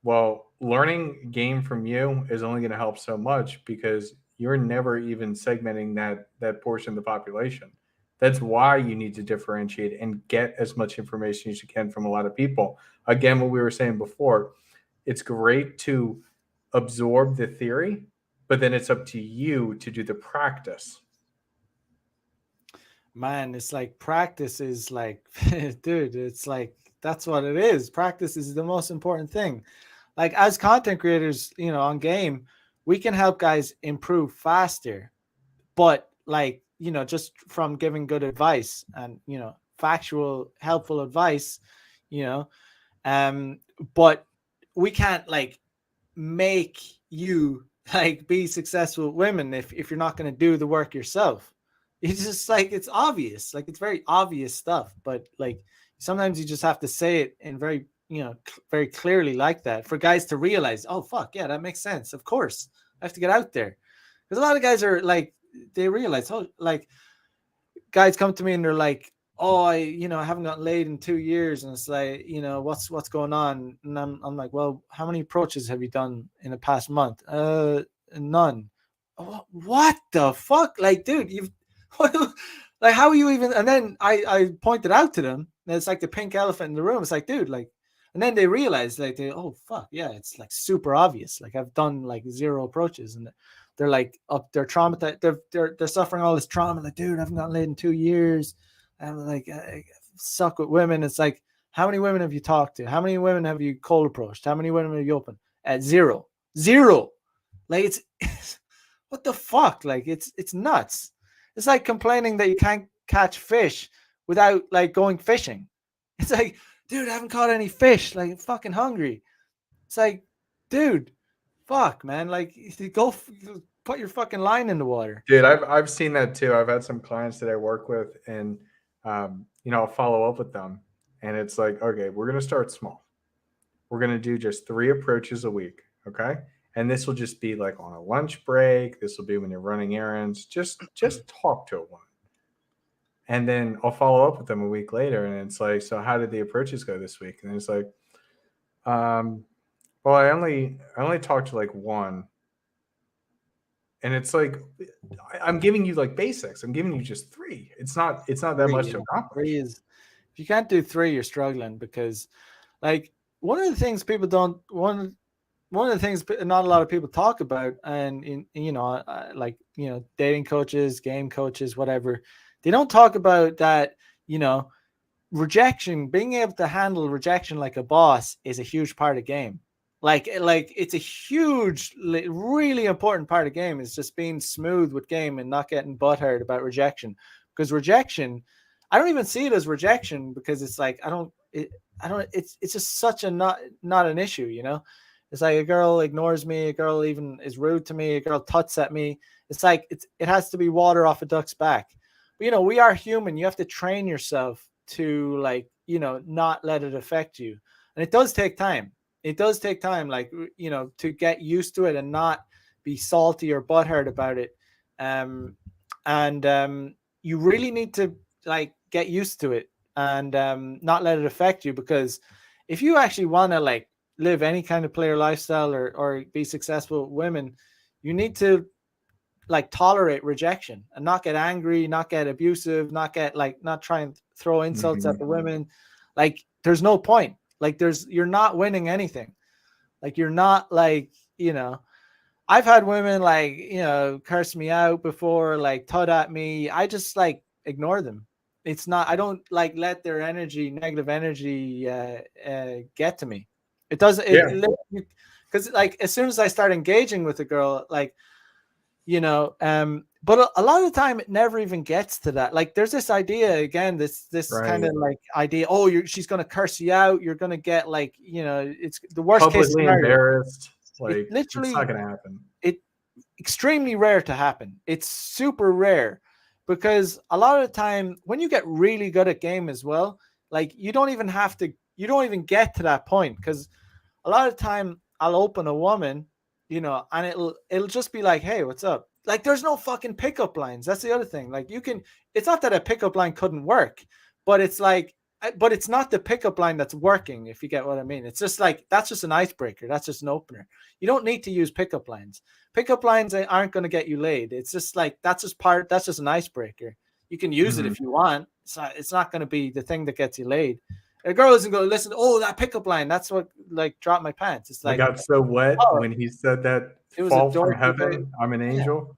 Well, learning game from you is only going to help so much because you're never even segmenting that portion of the population. That's why you need to differentiate and get as much information as you can from a lot of people. Again, what we were saying before, it's great to absorb the theory, but then it's up to you to do the practice. Man, it's like practice is like, dude, it's like that's what it is. Practice is the most important thing. Like as content creators, on game, we can help guys improve faster, but like, just from giving good advice and, factual, helpful advice, you know, um, but we can't like make you like be successful with women if you're not going to do the work yourself. It's just like, it's obvious, like it's very obvious stuff, but like sometimes you just have to say it in very, very clearly like that for guys to realize, oh fuck yeah, that makes sense, of course I have to get out there. Because a lot of guys are like, they realize, oh, like guys come to me and they're like, oh, I haven't gotten laid in 2 years, and it's like, what's going on? And I'm like, well, how many approaches have you done in the past month? None. What the fuck? Like, dude, you've like, how are you even? And then I pointed out to them, and it's like the pink elephant in the room. It's like, dude, like, and then they realize, like, oh fuck, yeah, it's like super obvious. Like I've done like zero approaches, and they're like up, they're traumatized, they're suffering all this trauma. Like, dude, I haven't gotten laid in 2 years. I'm like, I suck with women. It's like, how many women have you talked to? How many women have you cold approached? How many women have you opened? At zero. Like it's what the fuck? Like it's nuts. It's like complaining that you can't catch fish without like going fishing. It's like, dude, I haven't caught any fish. Like, I'm fucking hungry. It's like, dude, fuck, man. Like, go put your fucking line in the water. Dude, I've seen that too. I've had some clients that I work with, and I'll follow up with them, and it's like, okay, we're gonna start small. We're gonna do just 3 approaches a week, okay? And this will just be like on a lunch break. This will be when you're running errands. Just talk to a woman, and then I'll follow up with them a week later, and it's like, so how did the approaches go this week? And it's like, um, well, I only talked to like one. And it's like, I'm giving you like basics. I'm giving you just 3. It's not that much Three, to yeah. accomplish. Three is, if you can't do three, you're struggling because, like, one of the things people don't one of the things not a lot of people talk about, and like dating coaches, game coaches, whatever, they don't talk about that. You know, rejection, being able to handle rejection like a boss is a huge part of game. Like it's a huge, really important part of game. Is just being smooth with game and not getting butthurt about rejection. Because rejection, I don't even see it as rejection because it's like I don't. It's just such a not an issue. It's like a girl ignores me, a girl even is rude to me, a girl tuts at me. It's like it has to be water off a duck's back. But we are human. You have to train yourself to like not let it affect you, and it does take time. It does take time, like to get used to it and not be salty or butthurt about it. And you really need to like get used to it and not let it affect you, because if you actually want to like live any kind of player lifestyle or be successful with women, you need to like tolerate rejection and not get angry, not get abusive, not try and throw insults at Mhm. the women. Like there's no point. Like you're not winning anything. Like you're not like, I've had women like, curse me out before, like tut at me. I just like ignore them. It's not, I don't like let their negative energy, get to me. It doesn't, Yeah, because like as soon as I start engaging with a girl, like, but a lot of the time it never even gets to that. Like there's this idea again, this kind right. of like idea, oh, she's gonna curse you out, you're gonna get like, it's the worst case Publicly scenario. embarrassed. It Like, it's not literally, gonna happen. it extremely rare to happen. It's super rare, because a lot of the time when you get really good at game as well, like you don't even get to that point, because a lot of the time I'll open a woman, and it'll just be like, hey, what's up? Like there's no fucking pickup lines. That's the other thing. Like it's not that a pickup line couldn't work, but it's like, but it's not the pickup line that's working, if you get what I mean. It's just like, that's just an icebreaker. That's just an opener. You don't need to use pickup lines. Pickup lines aren't going to get you laid. It's just like, that's just an icebreaker. You can use it Mhm. if you want. It's not going to be the thing that gets you laid. A girl isn't going to listen. Oh, that pickup line. That's what like dropped my pants. It's I like, got so wet oh, when he said that, it was a fall from dorky way. heaven, I'm an Yeah. angel.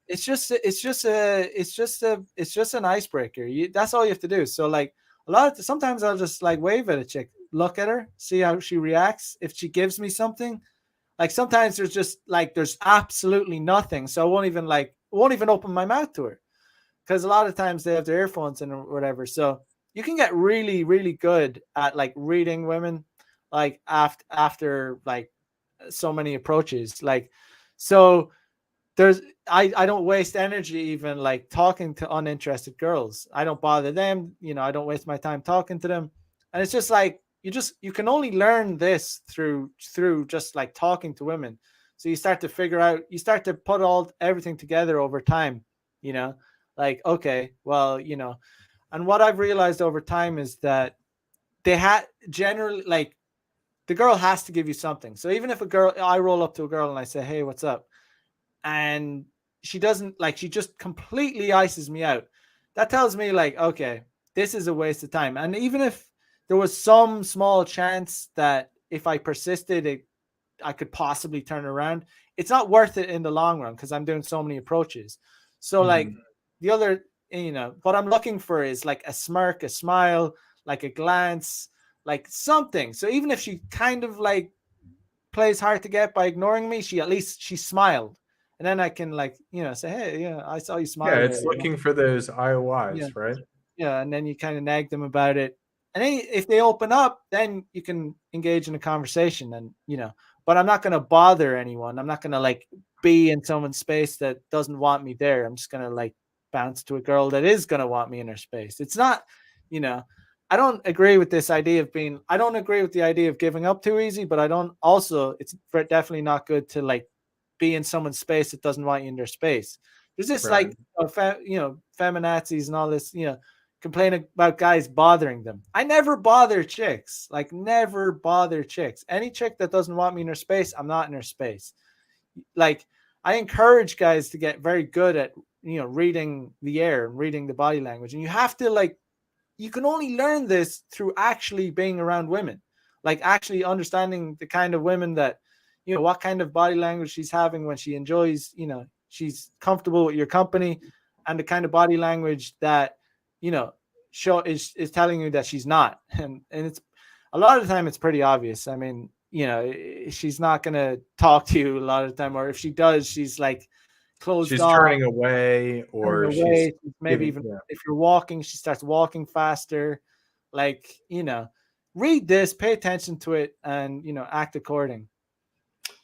It's just an icebreaker. That's all you have to do. So like sometimes I'll just like wave at a chick, look at her, see how she reacts. If she gives me something, like sometimes there's absolutely nothing. So I won't even open my mouth to her, because a lot of times they have their earphones in or whatever. So you can get really, really good at like reading women, like after like so many approaches. Like, so there's I don't waste energy even like talking to uninterested girls. I don't bother them. I don't waste my time talking to them. And it's just like you can only learn this through just like talking to women. So you start to put everything together over time, you know, like, okay, well, and what I've realized over time is that they had generally like the girl has to give you something. So even if I roll up to a girl and I say, hey, what's up? And she doesn't like, she just completely ices me out. That tells me like, okay, this is a waste of time. And even if there was some small chance that if I persisted, I could possibly turn around, it's not worth it in the long run because I'm doing so many approaches. So like Mhm. the other, what I'm looking for is like a smirk, a smile, like a glance, like something. So even if she kind of like plays hard to get by ignoring me, she at least she smiled. And then I can like, say, hey, I saw you Yeah, smile there. it's looking for those Yeah. IOIs, right? Yeah. And then you kind of nag them about it. And then if they open up, then you can engage in a conversation and, but I'm not going to bother anyone. I'm not going to like be in someone's space that doesn't want me there. I'm just going to like bounce to a girl that is going to want me in her space. It's not, you know, I don't agree with this idea of I don't agree with the idea of giving up too easy, but I don't also, it's definitely not good to like be in someone's space that doesn't want you in their space. There's this Right. like, feminazis and all this, complaining about guys bothering them. I never bother chicks, like never bother chicks. Any chick that doesn't want me in her space, I'm not in her space. Like I encourage guys to get very good at, reading the air and reading the body language. And you have to like, you can only learn this through actually being around women, like actually understanding the kind of women that, what kind of body language she's having when she enjoys, she's comfortable with your company, and the kind of body language that, you know, show is telling you that she's not. And it's a lot of the time it's pretty obvious. I mean, she's not gonna talk to you a lot of the time, or if she does, she's like closed She's off, turning away, turning or she's away. Maybe giving, even yeah. if you're walking, she starts walking faster. Like, read this, pay attention to it, and act according.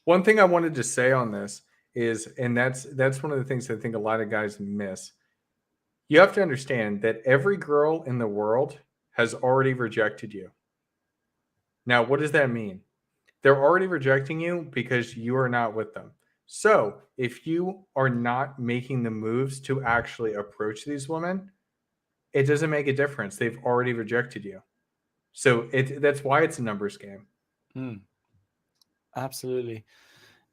One thing I wanted to say on this is, and that's one of the things I think a lot of guys miss. You have to understand that every girl in the world has already rejected you. Now, what does that mean? They're already rejecting you because you are not with them. So, if you are not making the moves to actually approach these women, it doesn't make a difference. They've already rejected you. So, that's why it's a numbers game. Mm, absolutely.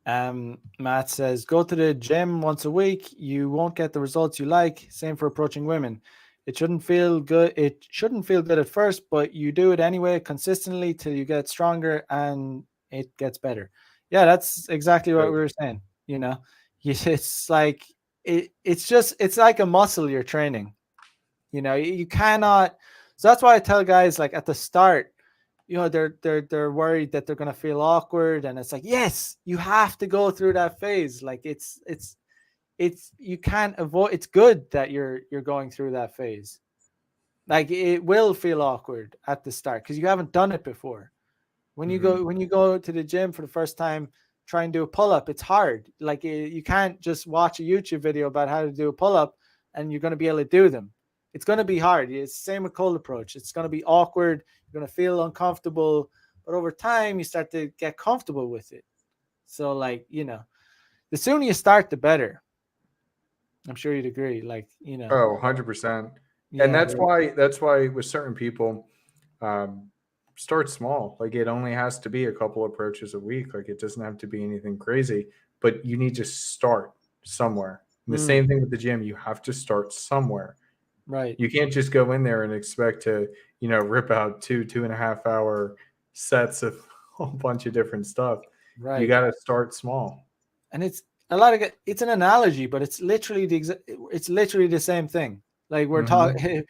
Matt says, go to the gym once a week. You won't get the results you like. Same for approaching women. It shouldn't feel good. It shouldn't feel good at first, but you do it anyway, consistently till you get stronger and it gets better. Yeah, that's exactly what we Good. were saying. It's like it's like a muscle you're training. You cannot. So that's why I tell guys like at the start, they're worried that they're gonna feel awkward, and it's like, yes, you have to go through that phase. Like it's you can't avoid. It's good that you're going through that phase. Like it will feel awkward at the start because you haven't done it before. Hmm. When you go to the gym for the first time, try and do a pull up. It's hard. Like you can't just watch a YouTube video about how to do a pull up and you're going to be able to do them. It's going to be hard. It's the same with cold approach. It's going to be awkward. You're going to feel uncomfortable, but over time you start to get comfortable with it. So like the sooner you start, the better. I'm sure you'd agree. Like Oh, 100%. And yeah, that's why with certain people, um, start small. Like it only has to be a couple approaches a week. Like it doesn't have to be anything crazy, but you need to start somewhere. And the mm, same thing with the gym. You have to start somewhere. right, You can't just go in there and expect to, rip out 2.5 hour sets of a whole bunch of different stuff. You right. got to start small. And it's a lot of it's an analogy, but it's literally it's literally the same thing. Like we're Hmm. talking,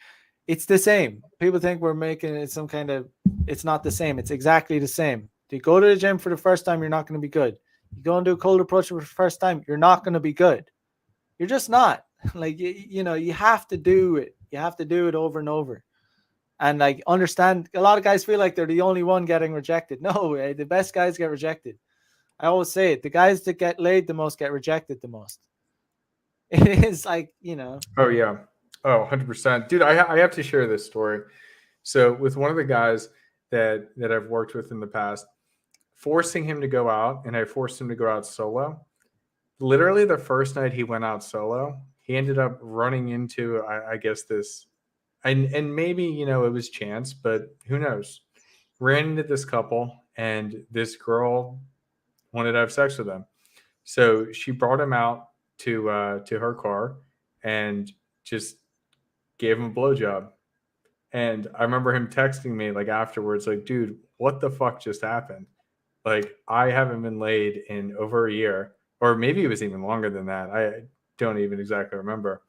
it's the same. People think we're making it some kind of. It's not the same. It's exactly the same. You go to the gym for the first time, you're not going to be good. You go and do a cold approach for the first time, you're not going to be good. You're just not. Like you have to do it. You have to do it over and over. And like understand, a lot of guys feel like they're the only one getting rejected. No, the best guys get rejected. I always say it. The guys that get laid the most get rejected the most. It is like, Oh, yeah. Oh, 100%. Dude, I have to share this story. So, with one of the guys that I've worked with in the past, forcing him to go out, and I forced him to go out solo. Literally, the first night he went out solo, he ended up running into, I guess, this, and maybe, it was chance, but who knows? Ran into this couple, and this girl wanted to have sex with him. So she brought him out to her car and just gave him a blowjob. And I remember him texting me like afterwards, like, dude, what the fuck just happened? Like, I haven't been laid in over a year. or maybe it was even longer than that. I don't even exactly remember.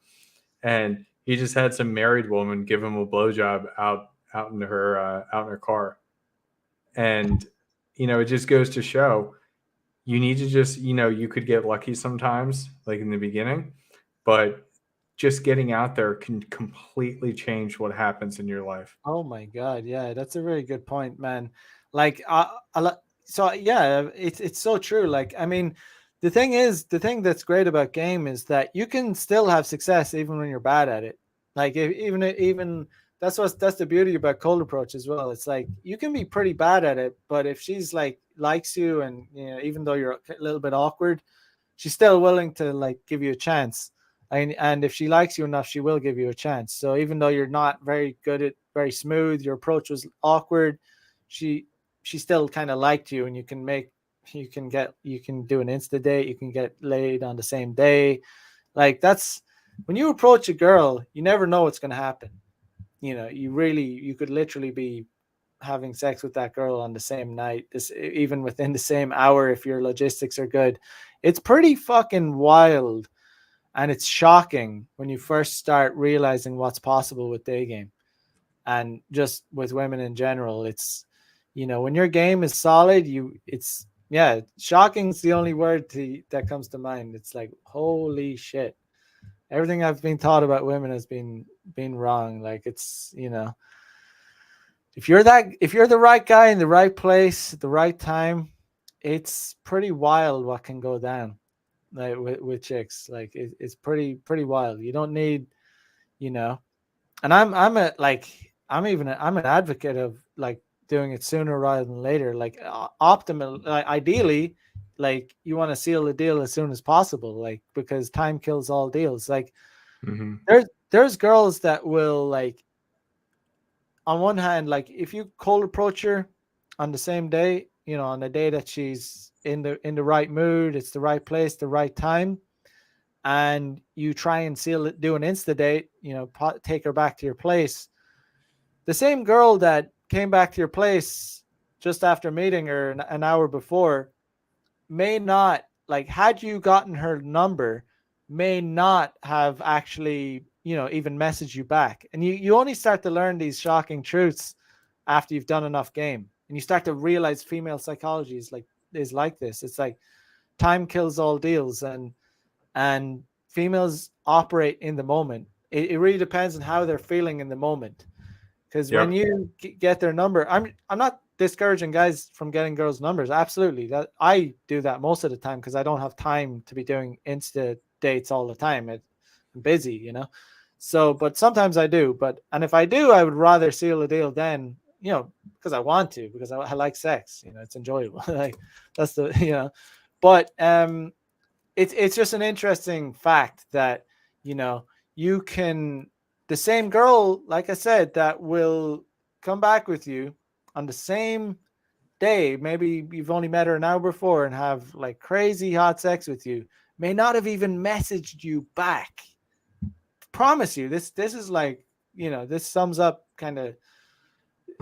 And he just had some married woman give him a blowjob out in her car. And it just goes to show you need to just you could get lucky sometimes, like in the beginning, but just getting out there can completely change what happens in your life. Oh my God, yeah, that's a very good point, man. Like, so yeah, it's so true. Like, I mean, the thing that's great about game is that you can still have success even when you're bad at it. Like, even that's the beauty about cold approach as well. It's like you can be pretty bad at it, but if she's like likes you, and even though you're a little bit awkward, she's still willing to like give you a chance. And if she likes you enough, she will give you a chance. So even though you're not very good at very smooth, your approach was awkward, she she still kind of liked you, and you can do an insta date, you can get laid on the same day. Like that's when you approach a girl, you never know what's going to happen. You could literally be having sex with that girl on the same night, this even within the same hour if your logistics are good. It's pretty fucking wild, and it's shocking when you first start realizing what's possible with day game and just with women in general. It's when your game is solid, it's yeah, shocking's the only word that comes to mind. It's like holy shit. Everything I've been taught about women has been wrong. Like it's if you're the right guy in the right place at the right time, it's pretty wild what can go down like with chicks. Like it's pretty wild. You don't need, you know, and I'm an advocate of like doing it sooner rather than later. Like optimal, like ideally, like you want to seal the deal as soon as possible. Like because time kills all deals. Like Hmm. there's girls that will like on one hand, like if you cold approach her on the same day, on the day that she's in the right mood, it's the right place, the right time, and you try and seal it, do an insta date, take her back to your place. The same girl that came back to your place just after meeting her an hour before may not like had you gotten her number, may not have actually even messaged you back. And you only start to learn these shocking truths after you've done enough game, and you start to realize female psychology is like this. It's like time kills all deals, and females operate in the moment. It really depends on how they're feeling in the moment. Because when Yep. you get their number, I'm not discouraging guys from getting girls' numbers. Absolutely, that I do that most of the time because I don't have time to be doing insta dates all the time. I'm busy, So, but sometimes I do. And if I do, I would rather seal a deal then, because I want to, because I like sex. It's enjoyable. Like that's the But it's just an interesting fact that you know you can the same girl, like I said, that will come back with you on the same day. Maybe you've only met her an hour before and have like crazy hot sex with you, may not have even messaged you back. Promise you, this is like this sums up kind of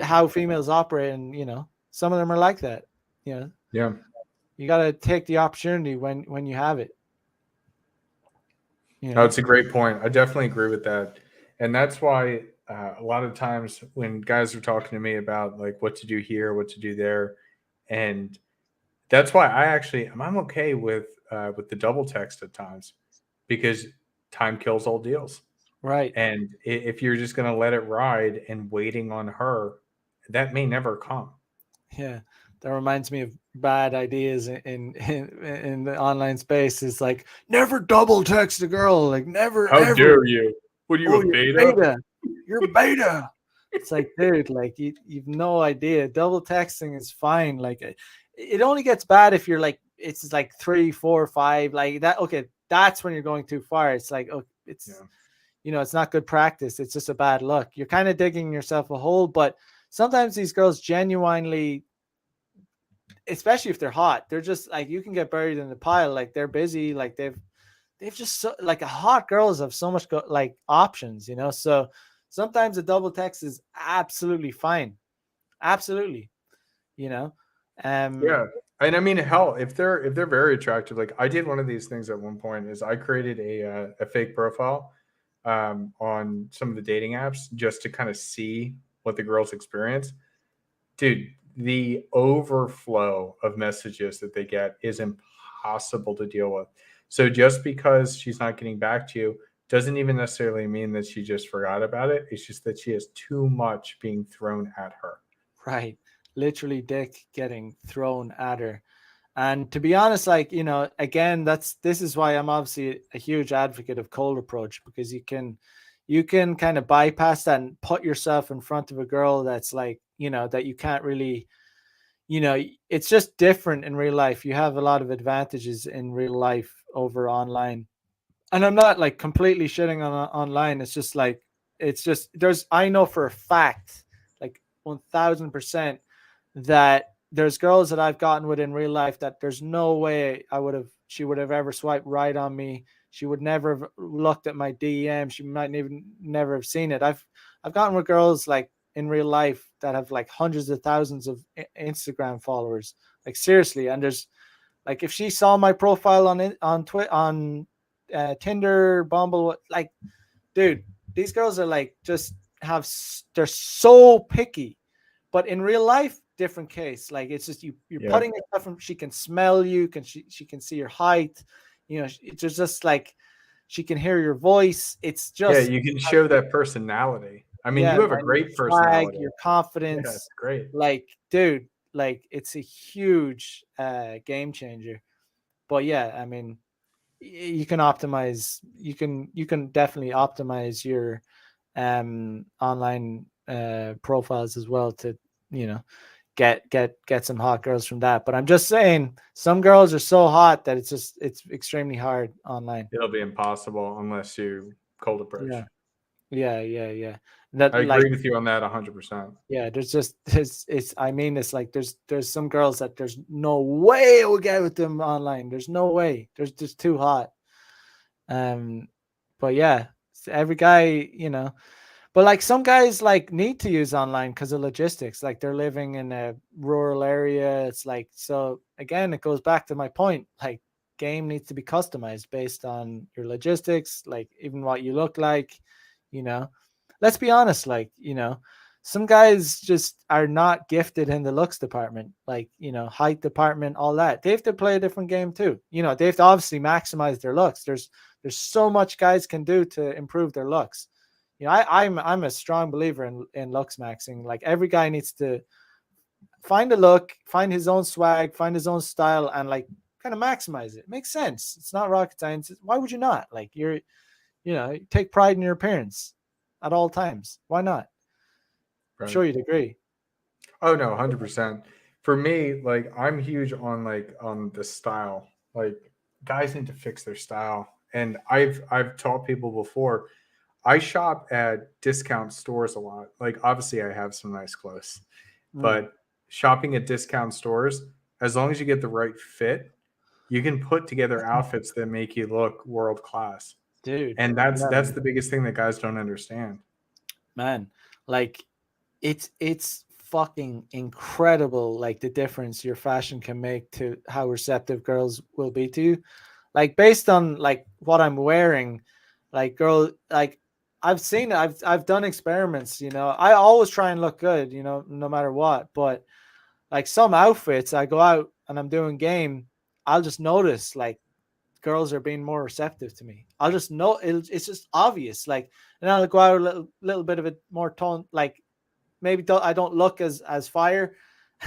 how females operate, and some of them are like that. you know Yeah. you got to take the opportunity when you have it. you No, know it's a great point. I definitely agree with that. And that's why a lot of times when guys are talking to me about like what to do here, what to do there, and that's why I'm okay with the double text at times because time kills all deals. right. And if you're just going to let it ride and waiting on her, that may never come. Yeah, that reminds me of bad ideas in the online space. Is like never double text a girl, like never How ever. dare you? What are you, Oh, a you're beta? beta. You're beta. It's like, dude, like you've no idea. Double texting is fine. Like it only gets bad if you're like it's like 3, 4, 5, like that. Okay, that's when you're going too far. It's like oh, Yeah. it's not good practice. It's just a bad look. You're kind of digging yourself a hole. But sometimes these girls genuinely, especially if they're hot, they're just like you can get buried in the pile. Like they're busy. Like they've just like a hot girls have so much like options. So sometimes a double text is absolutely fine. Absolutely. You know. Um. Yeah. And I mean, hell, if they're very attractive, like I did one of these things at one point, is I created a fake profile on some of the dating apps just to kind of see what the girls experience. Dude, the overflow of messages that they get is impossible to deal with. So just because she's not getting back to you doesn't even necessarily mean that she just forgot about it. It's just that she has too much being thrown at her. Right. Literally dick getting thrown at her. And to be honest, like, again, this is why I'm obviously a huge advocate of cold approach, because you can kind of bypass that and put yourself in front of a girl that's like, that you can't really, it's just different in real life. You have a lot of advantages in real life over online. And I'm not like completely shitting on online. It's just like, I know for a fact, like 1000%, that there's girls that I've gotten with in real life that there's no way she would have ever swiped right on me. She would never have looked at my DM. She might even never have seen it. I've gotten with girls like in real life that have like hundreds of thousands of Instagram followers. Like seriously, and there's like if she saw my profile on Tinder, Bumble, like dude, these girls are like they're so picky, but in real life, different case. Like it's just you're Yeah. putting yourself from, she can smell you, she can see your height, it's just like she can hear your voice. It's Yeah, just you can show that personality. I mean, yeah, you have a man, your great swag, personality. your Yeah, it's confidence, great. like dude, like it's a huge game changer. But yeah, I mean, you can optimize, you can definitely optimize your online profiles as well to you know get some hot girls from that. But I'm just saying some girls are so hot that it's extremely hard online. It'll be impossible unless you cold approach. Yeah, yeah. That I like agree with you on that 100%. yeah, there's just it's I mean it's like there's some girls that there's no way I will get with them online. There's no way. There's just too hot. Um, but yeah, every guy, but like some guys like need to use online because of logistics. Like they're living in a rural area. It's like so again, it goes back to my point. Like game needs to be customized based on your logistics, like even what you look like, you know. Let's be honest, like, some guys just are not gifted in the looks department, like, height department, all that. They have to play a different game too. They have to obviously maximize their looks. There's so much guys can do to improve their looks. I'm a strong believer in looks maxing. Like every guy needs to find a look, find his own swag, find his own style, and like kind of maximize it. Makes sense. It's not rocket science. Why would you not? Like take pride in your appearance at all times. Why not? I'm Right. sure you'd agree. Oh no, 100%. For me, like I'm huge on on the style. Like guys need to fix their style. And I've taught people before. I shop at discount stores a lot. Like obviously I have some nice clothes, Mm, but shopping at discount stores, as long as you get the right fit, you can put together outfits that make you look world class. dude, And yeah, that's the biggest thing that guys don't understand. man. Like it's fucking incredible, like the difference your fashion can make to how receptive girls will be to you. Like based on like what I'm wearing, like girl, like I've seen it. I've done experiments. I always try and look good. No matter what. But like some outfits, I go out and I'm doing game. I'll just notice like girls are being more receptive to me. I'll just know it's just obvious. Like, and I'll go out a little bit of a more tone, like maybe I don't look as fire,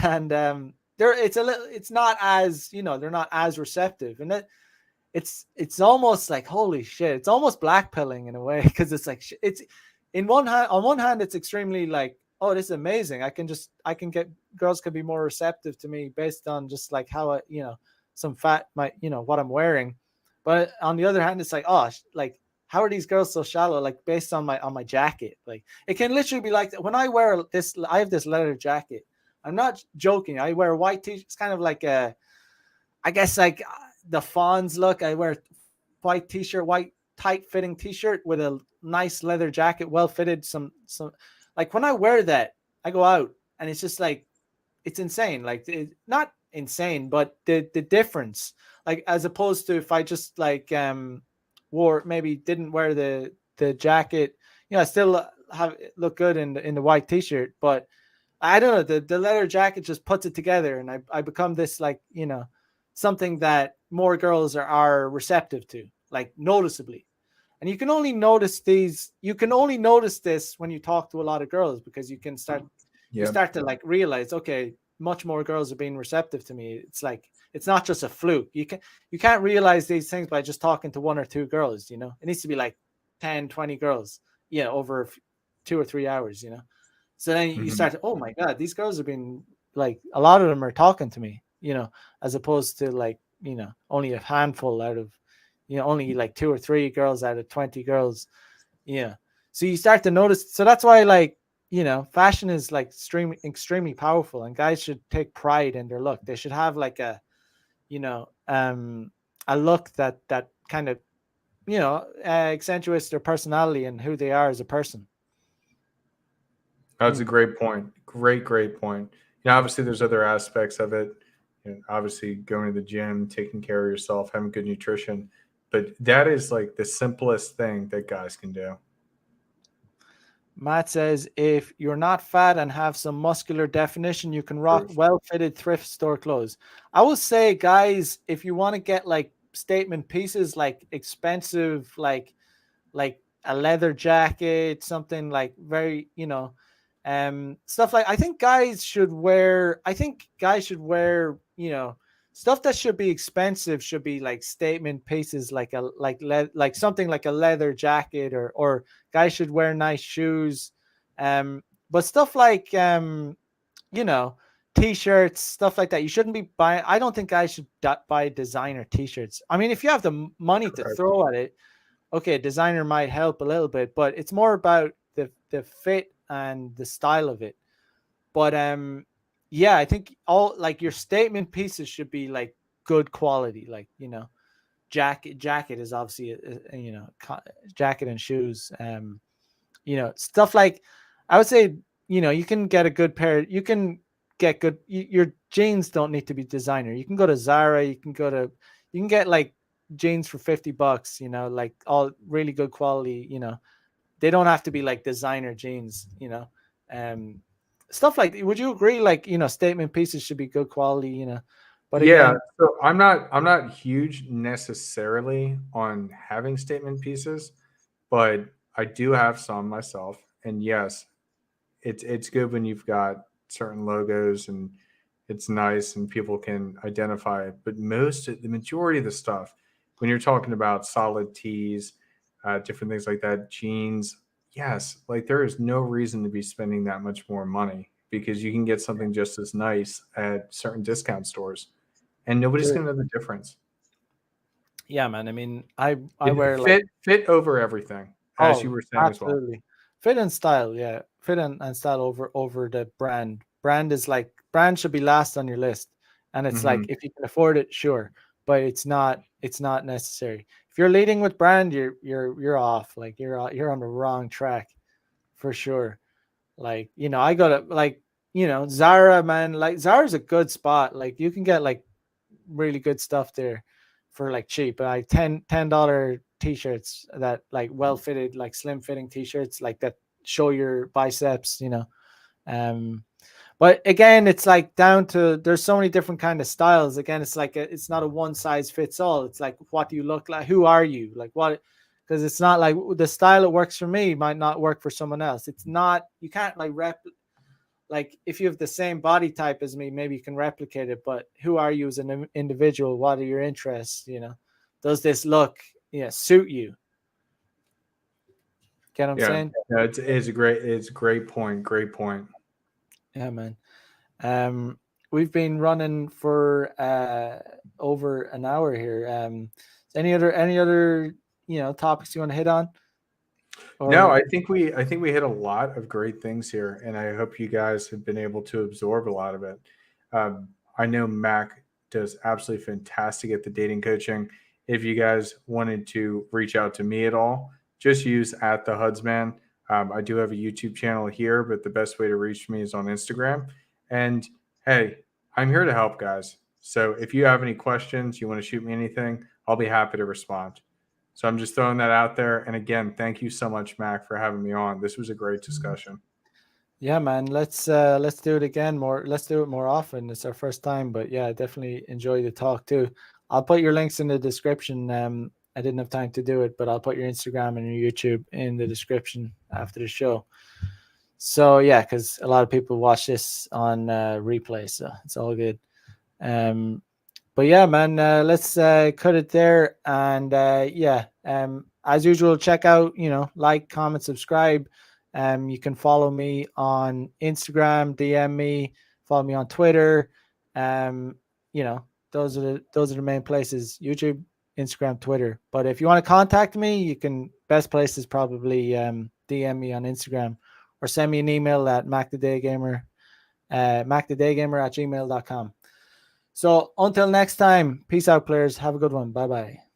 and it's not as they're not as receptive, and it's almost like holy shit, it's almost blackpilling in a way because it's like it's on one hand it's extremely like, oh, this is amazing, I can get girls can be more receptive to me based on just like how some fat my what I'm wearing, but on the other hand it's like, oh, like how are these girls so shallow, like based on my jacket. Like it can literally be like when I wear this, I have this leather jacket, I'm not joking, I wear a white t-shirt. It's kind of like a, I guess like the Fonz look. I wear white t-shirt, white tight fitting t-shirt with a nice leather jacket, well fitted. Some like when I wear that, I go out and it's just like it's insane. Like not insane. But the difference, like as opposed to if I just like wore, maybe didn't wear the jacket, I still have look good in the white t-shirt, but I don't know, the leather jacket just puts it together, and I become this, like, something that more girls are receptive to, like, noticeably. And you can only notice this when you talk to a lot of girls, because you Yeah. start to like realize, okay, much more girls are being receptive to me. It's like, it's not just a fluke. You can't realize these things by just talking to one or two girls. It needs to be like 10, 20 girls, over 2 or 3 hours. So then you Mhm. start to, oh my god, these girls have been, like, a lot of them are talking to me, as opposed to, like, only a handful out of, only like 2 or 3 girls out of 20 girls. Yeah. So you start to notice. So that's why, like, fashion is like extremely powerful, and guys should take pride in their look. They should have like a look that kind of, accentuates their personality and who they are as a person. That's a Mm. great point. Great point. Obviously, there's other aspects of it. Obviously, going to the gym, taking care of yourself, having good nutrition. But that is like the simplest thing that guys can do. Matt says, if you're not fat and have some muscular definition, you can rock Truth. well-fitted thrift store clothes. I will say, guys, if you want to get like statement pieces, like expensive, like a leather jacket, something like very, stuff like, I think guys should wear, stuff that should be expensive should be like statement pieces, like like something like a leather jacket, or guys should wear nice shoes. But stuff like, you know, t-shirts, stuff like that. You shouldn't be buying. I don't think guys should buy designer t-shirts. I mean, if you have the money to Correct. throw at it, okay, designer might help a little bit, but it's more about the fit and the style of it. But yeah, I think all, like, your statement pieces should be like good quality, like, jacket is obviously jacket and shoes, stuff like, I would say, you can get a good pair, you can get good, your jeans don't need to be designer. You can go to Zara, you can get like jeans for $50, like all really good quality. They don't have to be like designer jeans. Um Stuff like, would you agree, like, statement pieces should be good quality, but Yeah, again, so I'm not huge necessarily on having statement pieces, but I do have some myself. And yes, it's good when you've got certain logos and it's nice and people can identify it. But the majority of the stuff, when you're talking about solid tees, different things like that, jeans, yes, like there is no reason to be spending that much more money because you can get something just as nice at certain discount stores and nobody's there, going to know the difference. yeah, man, I mean, I It, wear like, fit over everything, as you oh, were saying as well. absolutely. Fit and style, yeah. Fit and style over the brand. Brand is like, brand should be last on your list. And it's like, Hmm. if you can afford it, sure. But it's not necessary. If you're leading with brand, you're off. Like, you're on the wrong track for sure. Like, I gotta, like, Zara, man, like Zara's a good spot. Like, you can get like really good stuff there for like cheap, like $10 t-shirts, that like well fitted, like slim fitting t-shirts, like that show your biceps. Um but again, it's like down to, there's so many different kind of styles. Again, it's like it's not a one size fits all. It's like, what do you look like, who are you, like, what, because it's not like the style that works for me might not work for someone else. It's not, you can't like like, if you have the same body type as me, maybe you can replicate it, but who are you as an individual? What are your interests? Does this look, suit you? Get what I'm Yeah, saying? yeah, it's a great point. Great point. Yeah, man. um we've been running for over an hour here. Any other topics you want to hit on, No, or I think we hit a lot of great things here, and I hope you guys have been able to absorb a lot of it. I know Mac does absolutely fantastic at the dating coaching. If you guys wanted to reach out to me at all, just use at the Hudsman. I do have a YouTube channel here, but the best way to reach me is on Instagram. And hey, I'm here to help, guys. So if you have any questions, you want to shoot me anything, I'll be happy to respond. So I'm just throwing that out there. And again, thank you so much, Mac, for having me on. This was a great discussion. Yeah, man. Let's do it again more. Let's do it more often. It's our first time, but yeah, definitely enjoy the talk too. I'll put your links in the description. I didn't have time to do it, but I'll put your Instagram and your YouTube in the description after the show. So yeah, because a lot of people watch this on replay, so it's all good. But yeah, man, let's cut it there. And yeah, as usual, check out, like, comment, subscribe. You can follow me on Instagram, DM me, follow me on Twitter. You know, those are the main places: YouTube, Instagram, Twitter. But if you want to contact me, best place is probably DM me on Instagram or send me an email at macthedaygamer, macthedaygamer@gmail.com. So until next time, peace out, players. Have a good one. Bye-bye.